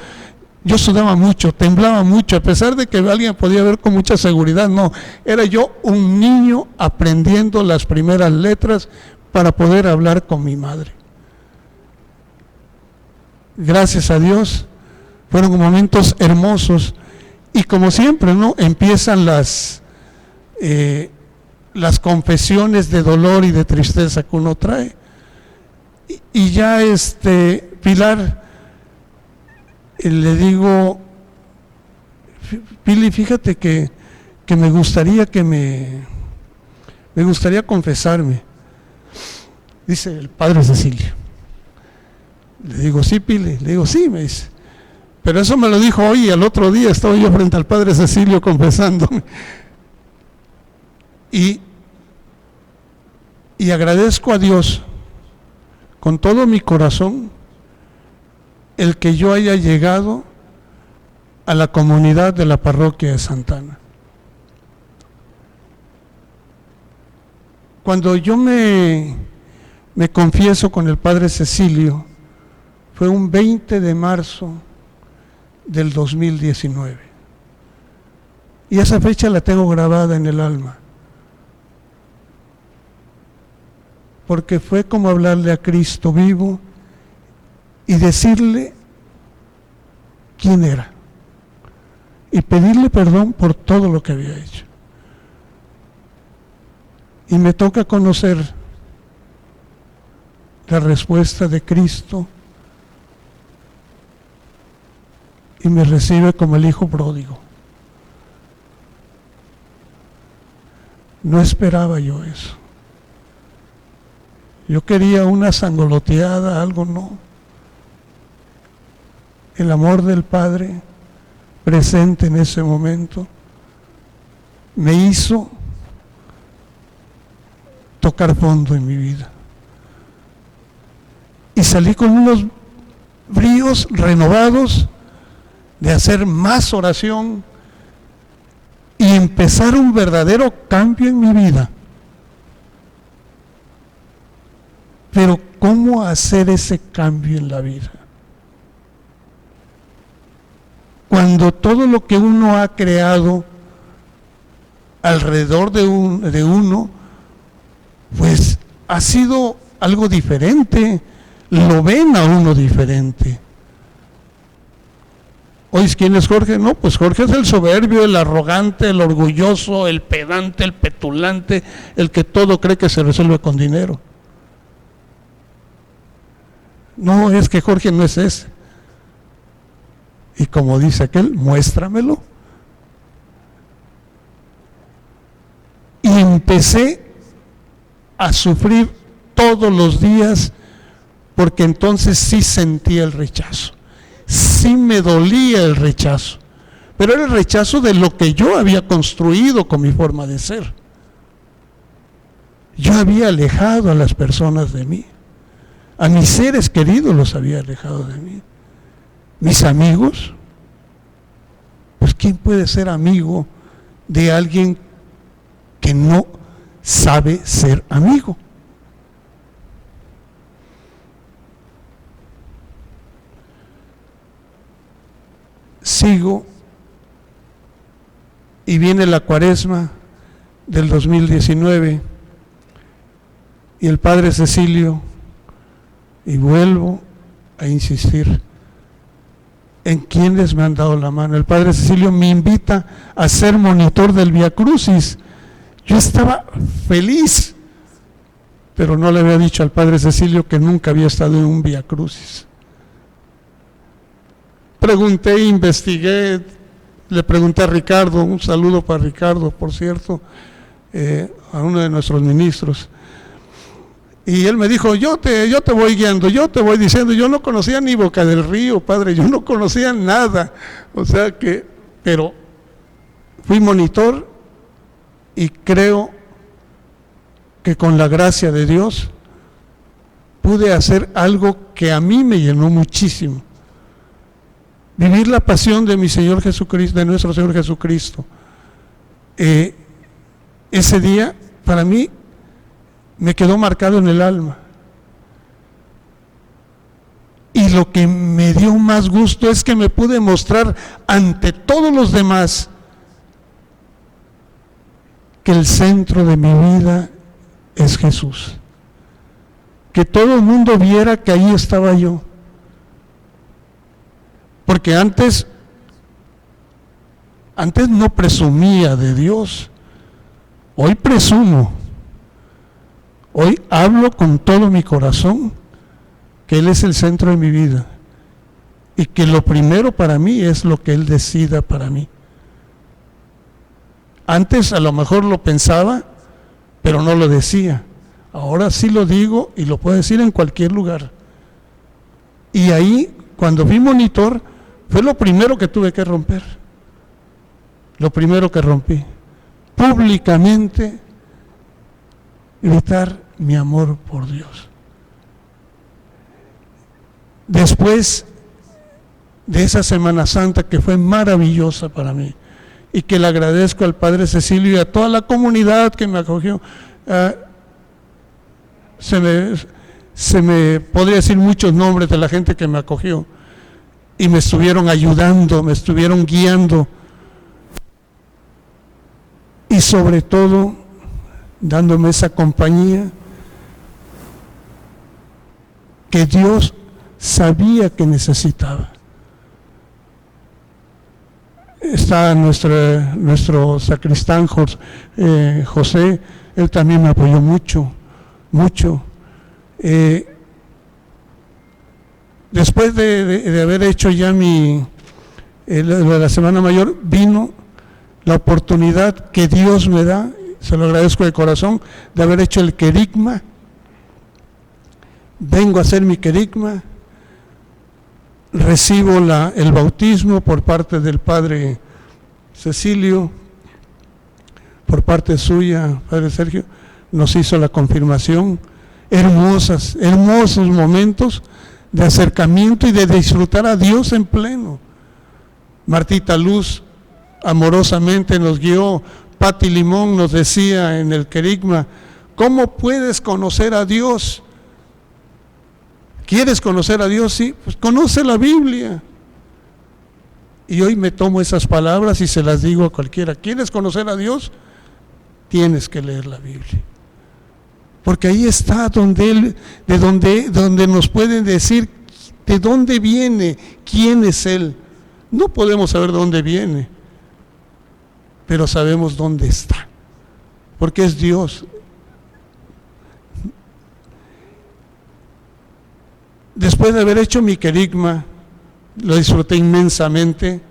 Yo sudaba mucho, temblaba mucho, a pesar de que alguien podía ver con mucha seguridad, no, era yo un niño aprendiendo las primeras letras para poder hablar con mi madre. Gracias a Dios, fueron momentos hermosos, y como siempre, ¿no?, empiezan las confesiones de dolor y de tristeza que uno trae, y ya Pilar, le digo, Pili, fíjate que me gustaría confesarme. Dice el Padre Cecilio. Le digo, sí, Pili. Le digo, sí, me dice. Pero eso me lo dijo hoy, y al otro día estaba yo frente al Padre Cecilio confesándome. Y agradezco a Dios con todo mi corazón el que yo haya llegado a la comunidad de la parroquia de Santana. Cuando yo me confieso con el Padre Cecilio, fue un 20 de marzo del 2019. Y esa fecha la tengo grabada en el alma, porque fue como hablarle a Cristo vivo y decirle quién era, y pedirle perdón por todo lo que había hecho. Y me toca conocer la respuesta de Cristo, y me recibe como el hijo pródigo. No esperaba yo eso. Yo quería una sangoloteada, algo, no. El amor del Padre presente en ese momento me hizo tocar fondo en mi vida, y salí con unos bríos renovados de hacer más oración y empezar un verdadero cambio en mi vida. Pero ¿cómo hacer ese cambio en la vida? Cuando todo lo que uno ha creado alrededor de uno, pues ha sido algo diferente, lo ven a uno diferente. Oye, ¿quién es Jorge? No, pues Jorge es el soberbio, el arrogante, el orgulloso, el pedante, el petulante, el que todo cree que se resuelve con dinero. No, es que Jorge no es ese. Y como dice aquel, muéstramelo. Y empecé a sufrir todos los días, porque entonces sí sentía el rechazo. Sí me dolía el rechazo, pero era el rechazo de lo que yo había construido con mi forma de ser. Yo había alejado a las personas de mí, a mis seres queridos los había alejado de mí. Mis amigos, pues ¿quién puede ser amigo de alguien que no sabe ser amigo? Sigo y viene la Cuaresma del 2019 y el Padre Cecilio, y vuelvo a insistir en quienes me han dado la mano. El Padre Cecilio me invita a ser monitor del Vía Crucis. Yo estaba feliz, pero no le había dicho al Padre Cecilio que nunca había estado en un Vía Crucis. Pregunté, investigué, le pregunté a Ricardo, un saludo para Ricardo, por cierto, a uno de nuestros ministros, y él me dijo, yo te voy guiando, yo te voy diciendo. Yo no conocía ni Boca del Río, padre, yo no conocía nada, o sea que, pero fui monitor y creo que con la gracia de Dios pude hacer algo que a mí me llenó muchísimo. Vivir la pasión de mi Señor Jesucristo, de nuestro Señor Jesucristo. Ese día, para mí, me quedó marcado en el alma. Y lo que me dio más gusto es que me pude mostrar ante todos los demás que el centro de mi vida es Jesús. Que todo el mundo viera que ahí estaba yo. Porque antes no presumía de Dios, hoy presumo, hoy hablo con todo mi corazón que Él es el centro de mi vida y que lo primero para mí es lo que Él decida para mí. Antes a lo mejor lo pensaba, pero no lo decía. Ahora sí lo digo y lo puedo decir en cualquier lugar. Y ahí, cuando fui monitor, fue lo primero que tuve que romper, lo primero que rompí, públicamente gritar mi amor por Dios. Después de esa Semana Santa que fue maravillosa para mí y que le agradezco al Padre Cecilio y a toda la comunidad que me acogió, se me podría decir muchos nombres de la gente que me acogió y me estuvieron ayudando, me estuvieron guiando y sobre todo dándome esa compañía que Dios sabía que necesitaba. Está nuestro sacristán José, él también me apoyó mucho. Después de haber hecho ya la Semana Mayor, vino la oportunidad que Dios me da, se lo agradezco de corazón, de haber hecho el querigma. Vengo a hacer mi querigma, recibo el bautismo por parte del Padre Cecilio, por parte suya, Padre Sergio, nos hizo la confirmación. Hermosos momentos de acercamiento y de disfrutar a Dios en pleno. Martita Luz amorosamente nos guió, Pati Limón nos decía en el querigma, ¿cómo puedes conocer a Dios? ¿Quieres conocer a Dios? Sí, pues conoce la Biblia. Y hoy me tomo esas palabras y se las digo a cualquiera. ¿Quieres conocer a Dios? Tienes que leer la Biblia. Porque ahí está donde nos pueden decir de dónde viene, quién es Él. No podemos saber de dónde viene, pero sabemos dónde está, porque es Dios. Después de haber hecho mi querigma, lo disfruté inmensamente.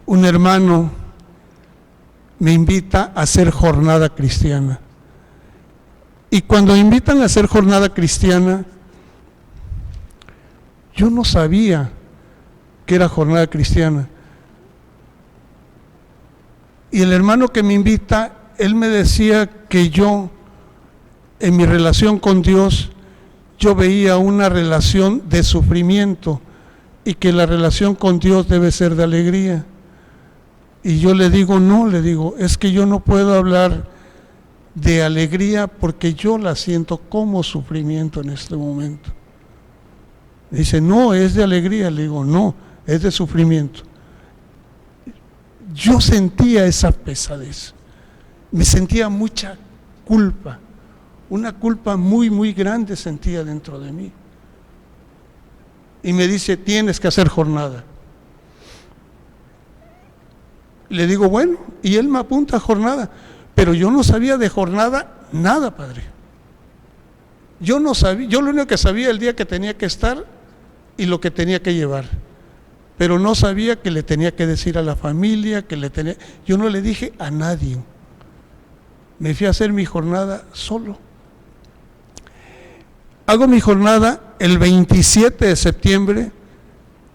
Un hermano me invita a hacer jornada cristiana. Y cuando me invitan a hacer jornada cristiana, yo no sabía que era jornada cristiana. Y el hermano que me invita, él me decía que yo, en mi relación con Dios, yo veía una relación de sufrimiento y que la relación con Dios debe ser de alegría. Y yo le digo, no, le digo, es que yo no puedo hablar de alegría porque yo la siento como sufrimiento en este momento. Dice, no, es de alegría. Le digo, no, es de sufrimiento. Yo sentía esa pesadez, me sentía mucha culpa, una culpa muy, muy grande sentía dentro de mí. Y me dice, tienes que hacer jornada. Le digo, bueno, y él me apunta a jornada, pero yo no sabía de jornada nada, padre. Yo no sabía, yo lo único que sabía el día que tenía que estar y lo que tenía que llevar, pero no sabía que le tenía que decir a la familia, yo no le dije a nadie. Me fui a hacer mi jornada solo. Hago mi jornada el 27 de septiembre,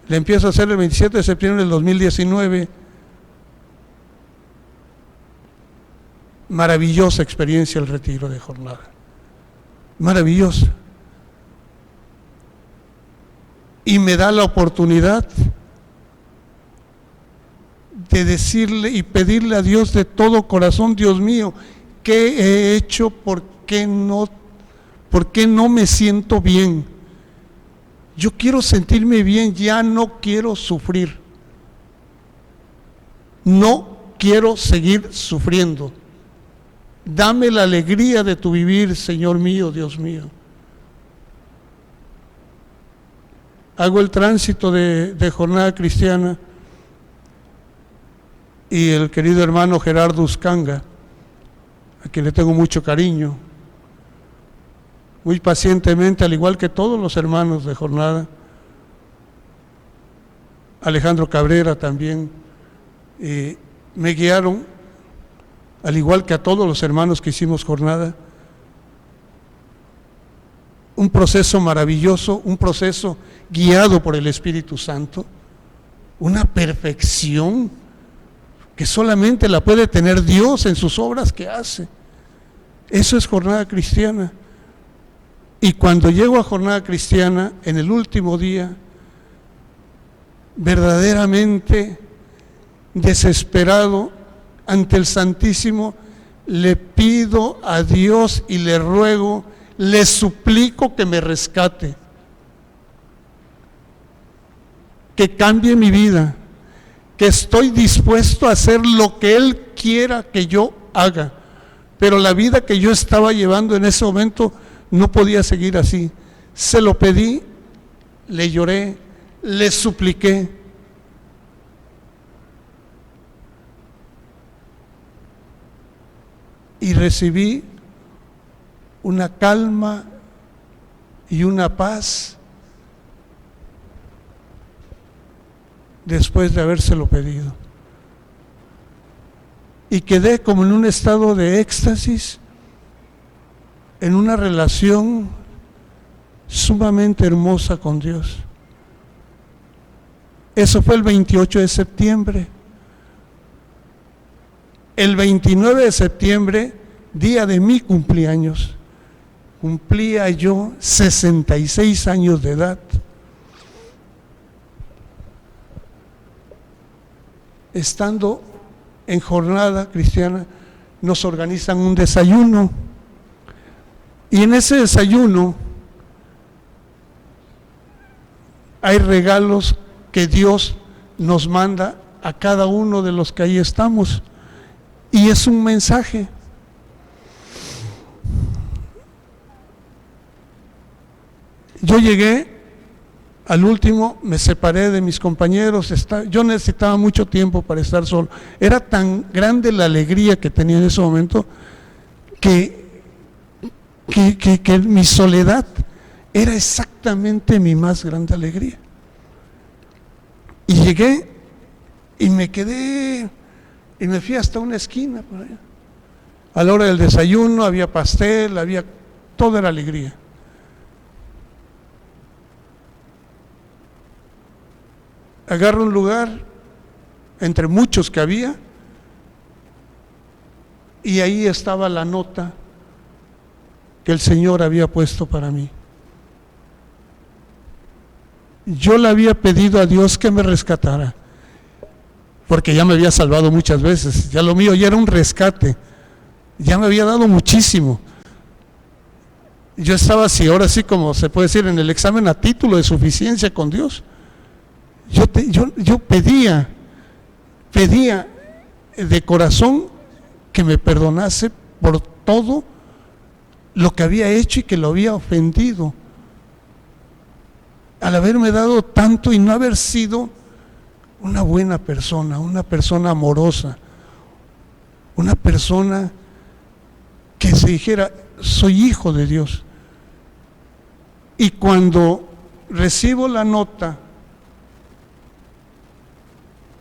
la empiezo a hacer el 27 de septiembre del 2019. Maravillosa experiencia el retiro de jornada, maravillosa. Y me da la oportunidad de decirle y pedirle a Dios de todo corazón, Dios mío, ¿qué he hecho? ¿Por qué no me siento bien? Yo quiero sentirme bien, ya no quiero sufrir. No quiero seguir sufriendo. Dame la alegría de tu vivir, Señor mío, Dios mío. Hago el tránsito de jornada cristiana y el querido hermano Gerardo Uscanga, a quien le tengo mucho cariño, muy pacientemente, al igual que todos los hermanos de jornada, Alejandro Cabrera también, me guiaron, al igual que a todos los hermanos que hicimos jornada, un proceso maravilloso, un proceso guiado por el Espíritu Santo, una perfección que solamente la puede tener Dios en sus obras que hace. Eso es jornada cristiana. Y cuando llego a jornada cristiana, en el último día, verdaderamente desesperado ante el Santísimo, le pido a Dios y le ruego, le suplico que me rescate, que cambie mi vida, que estoy dispuesto a hacer lo que Él quiera que yo haga, pero la vida que yo estaba llevando en ese momento no podía seguir así. Se lo pedí, le lloré, le supliqué. Y recibí una calma y una paz después de habérselo pedido. Y quedé como en un estado de éxtasis, en una relación sumamente hermosa con Dios. Eso fue el 28 de septiembre. El 29 de septiembre, día de mi cumpleaños, cumplía yo 66 años de edad. Estando en jornada cristiana, nos organizan un desayuno. Y en ese desayuno hay regalos que Dios nos manda a cada uno de los que ahí estamos. Y es un mensaje. Yo llegué Al último me separé de mis compañeros, yo necesitaba mucho tiempo para estar solo. Era tan grande la alegría que tenía en ese momento que mi soledad era exactamente mi más grande alegría. Y llegué y me quedé y me fui hasta una esquina por allá. A la hora del desayuno había pastel, todo era alegría. Agarro un lugar entre muchos que había y ahí estaba la nota que el Señor había puesto para mí. Yo le había pedido a Dios que me rescatara, porque ya me había salvado muchas veces, ya lo mío ya era un rescate, ya me había dado muchísimo. Yo estaba así, ahora sí como se puede decir, en el examen a título de suficiencia con Dios. Yo pedía de corazón que me perdonase por todo lo que había hecho y que lo había ofendido, al haberme dado tanto y no haber sido una buena persona, una persona amorosa, una persona que se dijera, soy hijo de Dios. Y cuando recibo la nota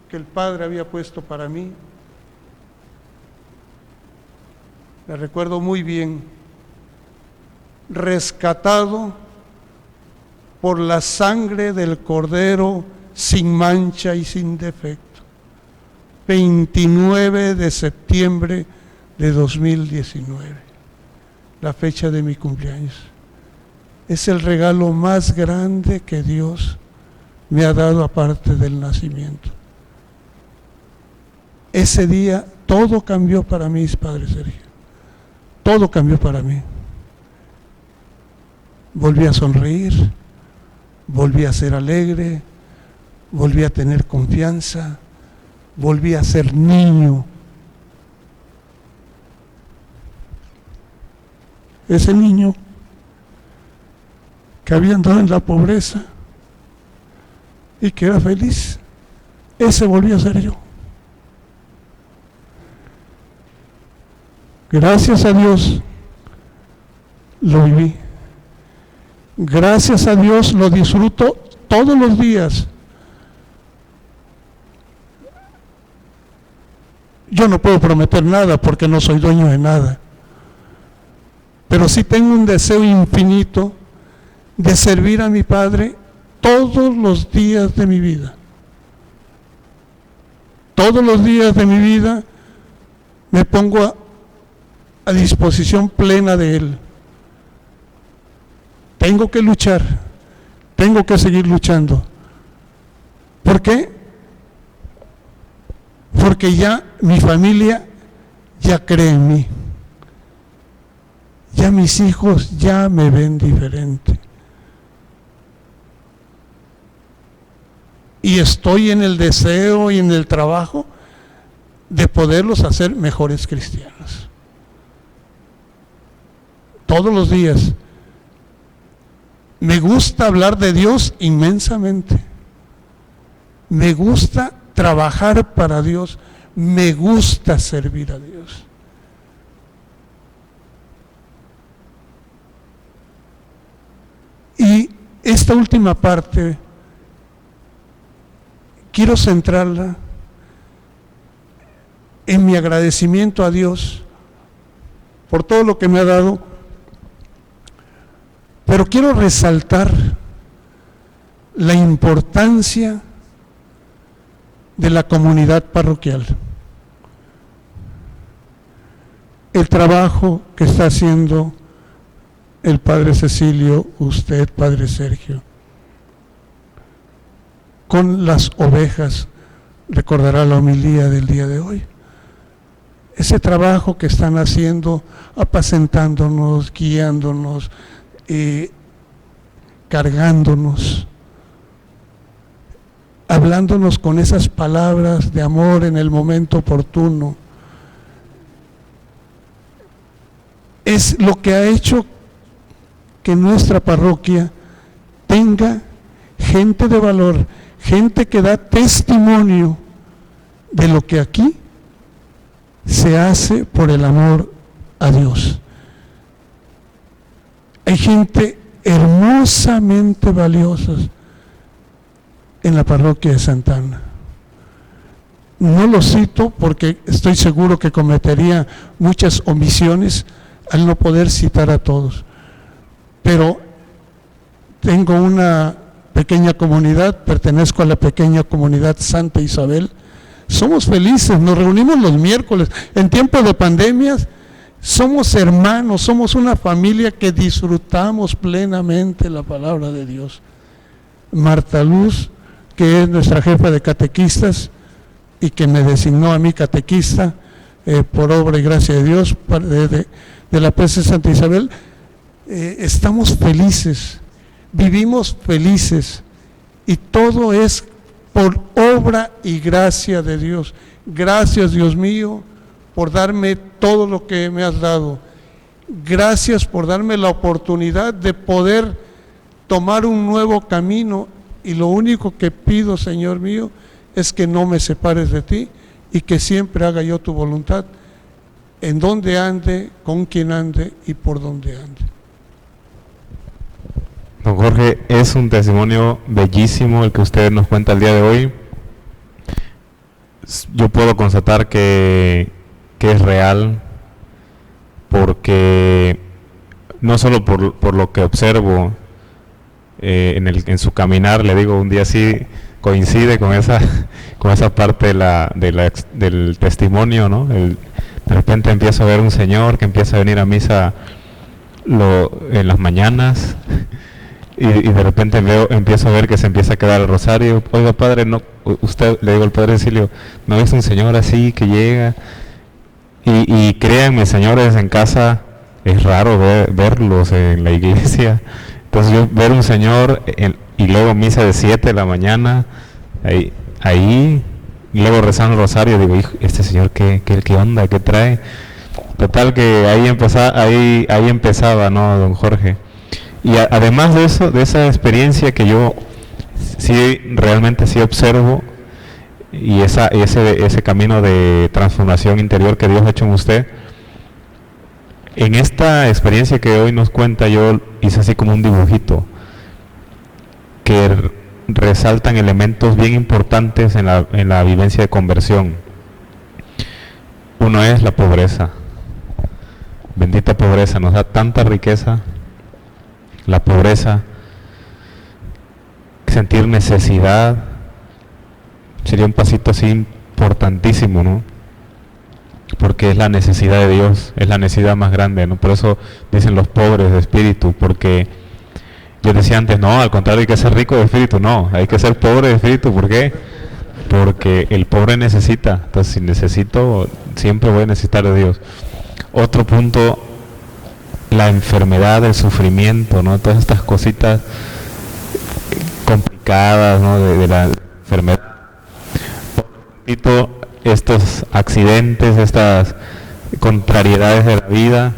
que el Padre había puesto para mí, la recuerdo muy bien: rescatado por la sangre del Cordero, sin mancha y sin defecto. 29 de septiembre de 2019, la fecha de mi cumpleaños. Es el regalo más grande que Dios me ha dado aparte del nacimiento. Ese día todo cambió para mí, Padre Sergio. Todo cambió para mí. Volví a sonreír, volví a ser alegre, volví a tener confianza, volví a ser niño. Ese niño que había andado en la pobreza y que era feliz, ese volví a ser yo. Gracias a Dios lo viví. Gracias a Dios lo disfruto todos los días. Yo no puedo prometer nada porque no soy dueño de nada, pero sí tengo un deseo infinito de servir a mi Padre todos los días de mi vida. Todos los días de mi vida me pongo a disposición plena de Él. Tengo que luchar, tengo que seguir luchando. ¿Por qué? Porque ya mi familia ya cree en mí. Ya mis hijos ya me ven diferente. Y estoy en el deseo y en el trabajo de poderlos hacer mejores cristianos. Todos los días. Me gusta hablar de Dios inmensamente. Me gusta trabajar para Dios. Me gusta servir a Dios. Y esta última parte quiero centrarla en mi agradecimiento a Dios por todo lo que me ha dado. Pero quiero resaltar la importancia de la comunidad parroquial, el trabajo que está haciendo el Padre Cecilio, usted, Padre Sergio, con las ovejas. Recordará la homilía del día de hoy. Ese trabajo que están haciendo, apacentándonos, guiándonos, cargándonos, hablándonos con esas palabras de amor en el momento oportuno, es lo que ha hecho que nuestra parroquia tenga gente de valor, gente que da testimonio de lo que aquí se hace por el amor a Dios. Hay gente hermosamente valiosa en la parroquia de Santa Ana. No lo cito porque estoy seguro que cometería muchas omisiones al no poder citar a todos, pero tengo una pequeña comunidad, pertenezco a la pequeña comunidad Santa Isabel. Somos felices, nos reunimos los miércoles. En tiempos de pandemias somos hermanos, somos una familia que disfrutamos plenamente la palabra de Dios. Marta Luz, que es nuestra jefa de catequistas y que me designó a mí catequista por obra y gracia de Dios de la PC Santa Isabel, estamos felices, vivimos felices, y todo es por obra y gracia de Dios. Gracias, Dios mío, por darme todo lo que me has dado. Gracias por darme la oportunidad de poder tomar un nuevo camino, y lo único que pido, Señor mío, es que no me separes de ti y que siempre haga yo tu voluntad, en donde ande, con quien ande y por donde ande. Don Jorge, es un testimonio bellísimo el que usted nos cuenta el día de hoy. Yo puedo constatar que es real, porque no solo por lo que observo en su caminar, le digo, un día sí coincide con esa parte del testimonio, ¿no? De repente empiezo a ver un señor que empieza a venir a misa en las mañanas, y de repente empiezo a ver que se empieza a quedar el rosario. Oiga, padre, no, usted, le digo al padre Cecilio, ¿no es un señor así que llega? Y créanme, señores, en casa es raro verlos en la iglesia. Entonces yo ver un señor y luego misa de 7 de la mañana, ahí y luego rezando el rosario, digo, hijo, este señor qué onda, qué trae. Total que ahí empezaba, ¿no, don Jorge? Y además de eso, de esa experiencia que yo realmente sí observo, y ese camino de transformación interior que Dios ha hecho en usted, en esta experiencia que hoy nos cuenta, yo hice así como un dibujito que resaltan elementos bien importantes en la vivencia de conversión. Uno es la pobreza. Bendita pobreza, nos da tanta riqueza. La pobreza, sentir necesidad, sería un pasito así importantísimo, ¿no? Porque es la necesidad de Dios, es la necesidad más grande, ¿no? Por eso dicen los pobres de espíritu, porque yo decía antes, no, al contrario, hay que ser rico de espíritu. No, hay que ser pobre de espíritu. ¿Por qué? Porque el pobre necesita. Entonces, si necesito, siempre voy a necesitar de Dios. Otro punto, la enfermedad, el sufrimiento, ¿no? Todas estas cositas complicadas, ¿no? de la enfermedad. Estos accidentes, estas contrariedades de la vida,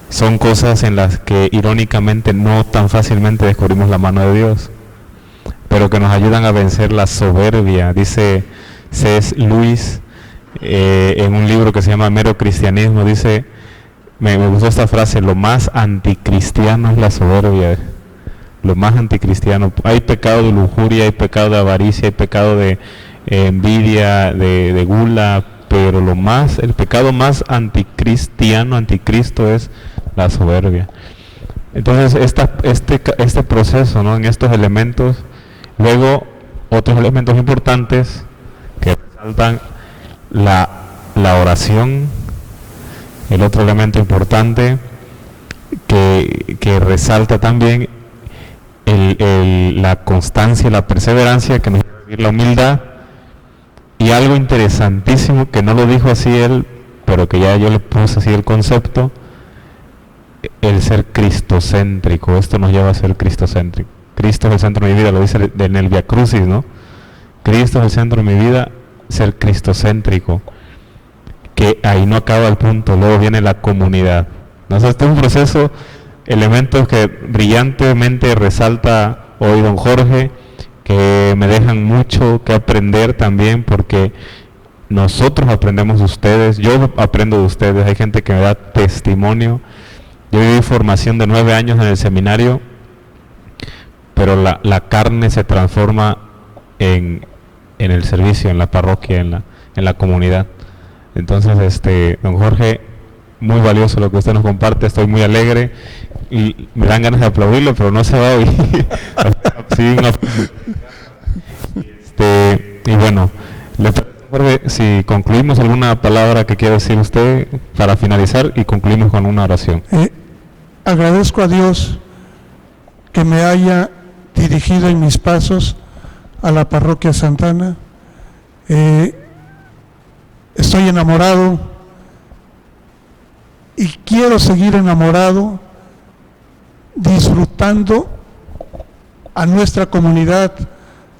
son cosas en las que irónicamente no tan fácilmente descubrimos la mano de Dios, pero que nos ayudan a vencer la soberbia. Dice C.S. Lewis en un libro que se llama Mero Cristianismo, dice, me gustó esta frase: lo más anticristiano es la soberbia. Lo más anticristiano. Hay pecado de lujuria, hay pecado de avaricia, hay pecado de envidia, de gula, pero el pecado más anticristiano, anticristo, es la soberbia. Entonces este proceso, ¿no? En estos elementos, luego otros elementos importantes que resaltan la oración. El otro elemento importante que resalta también la constancia y la perseverancia, que nos lleva a vivir la humildad. Y algo interesantísimo, que no lo dijo así él, pero que ya yo le puse así el concepto, el ser cristocéntrico. Esto nos lleva a ser cristocéntrico. Cristo es el centro de mi vida, lo dice en el Via Crucis, ¿no? Cristo es el centro de mi vida, ser cristocéntrico. Que ahí no acaba el punto, luego viene la comunidad. Entonces este es un proceso, elementos que brillantemente resalta hoy don Jorge, que me dejan mucho que aprender también, porque nosotros aprendemos de ustedes, yo aprendo de ustedes, hay gente que me da testimonio. Yo viví formación de 9 años en el seminario, pero la carne se transforma en el servicio, en la parroquia, en la comunidad. Entonces, don Jorge, muy valioso lo que usted nos comparte, estoy muy alegre y me dan ganas de aplaudirlo, pero no se va a oír. Sí, y bueno, Jorge, si concluimos alguna palabra que quiera decir usted para finalizar y concluimos con una oración. Agradezco a Dios que me haya dirigido en mis pasos a la parroquia Santana. Estoy enamorado y quiero seguir enamorado, disfrutando a nuestra comunidad,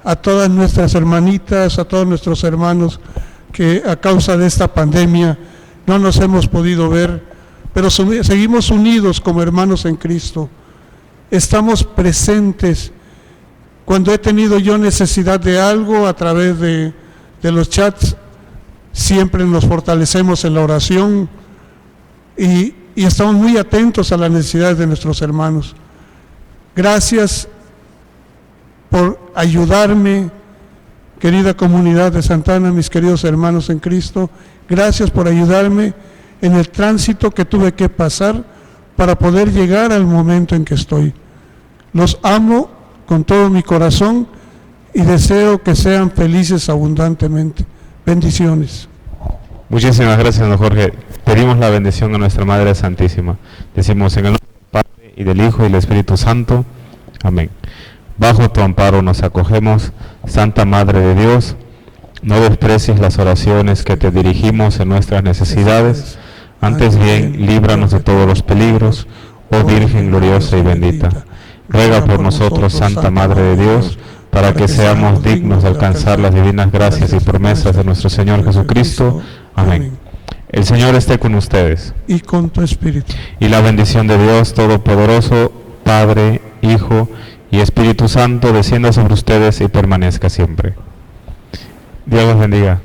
a todas nuestras hermanitas, a todos nuestros hermanos que a causa de esta pandemia no nos hemos podido ver, pero seguimos unidos como hermanos en Cristo. Estamos presentes. Cuando he tenido yo necesidad de algo a través de los chats, siempre nos fortalecemos en la oración y estamos muy atentos a las necesidades de nuestros hermanos. Gracias por ayudarme, querida comunidad de Santana, mis queridos hermanos en Cristo. Gracias por ayudarme en el tránsito que tuve que pasar para poder llegar al momento en que estoy. Los amo con todo mi corazón y deseo que sean felices abundantemente. Bendiciones. Muchísimas gracias, don Jorge. Pedimos la bendición a nuestra Madre Santísima. Decimos en el nombre del Padre y del Hijo y del Espíritu Santo. Amén. Bajo tu amparo nos acogemos, Santa Madre de Dios. No desprecies las oraciones que te dirigimos en nuestras necesidades. Antes bien, líbranos de todos los peligros, oh Virgen gloriosa y bendita. Ruega por nosotros, Santa Madre de Dios, para que seamos dignos de alcanzar las divinas gracias y promesas de nuestro Señor Jesucristo. Amén. El Señor esté con ustedes. Y con tu espíritu. Y la bendición de Dios Todopoderoso, Padre, Hijo y Espíritu Santo, descienda sobre ustedes y permanezca siempre. Dios los bendiga.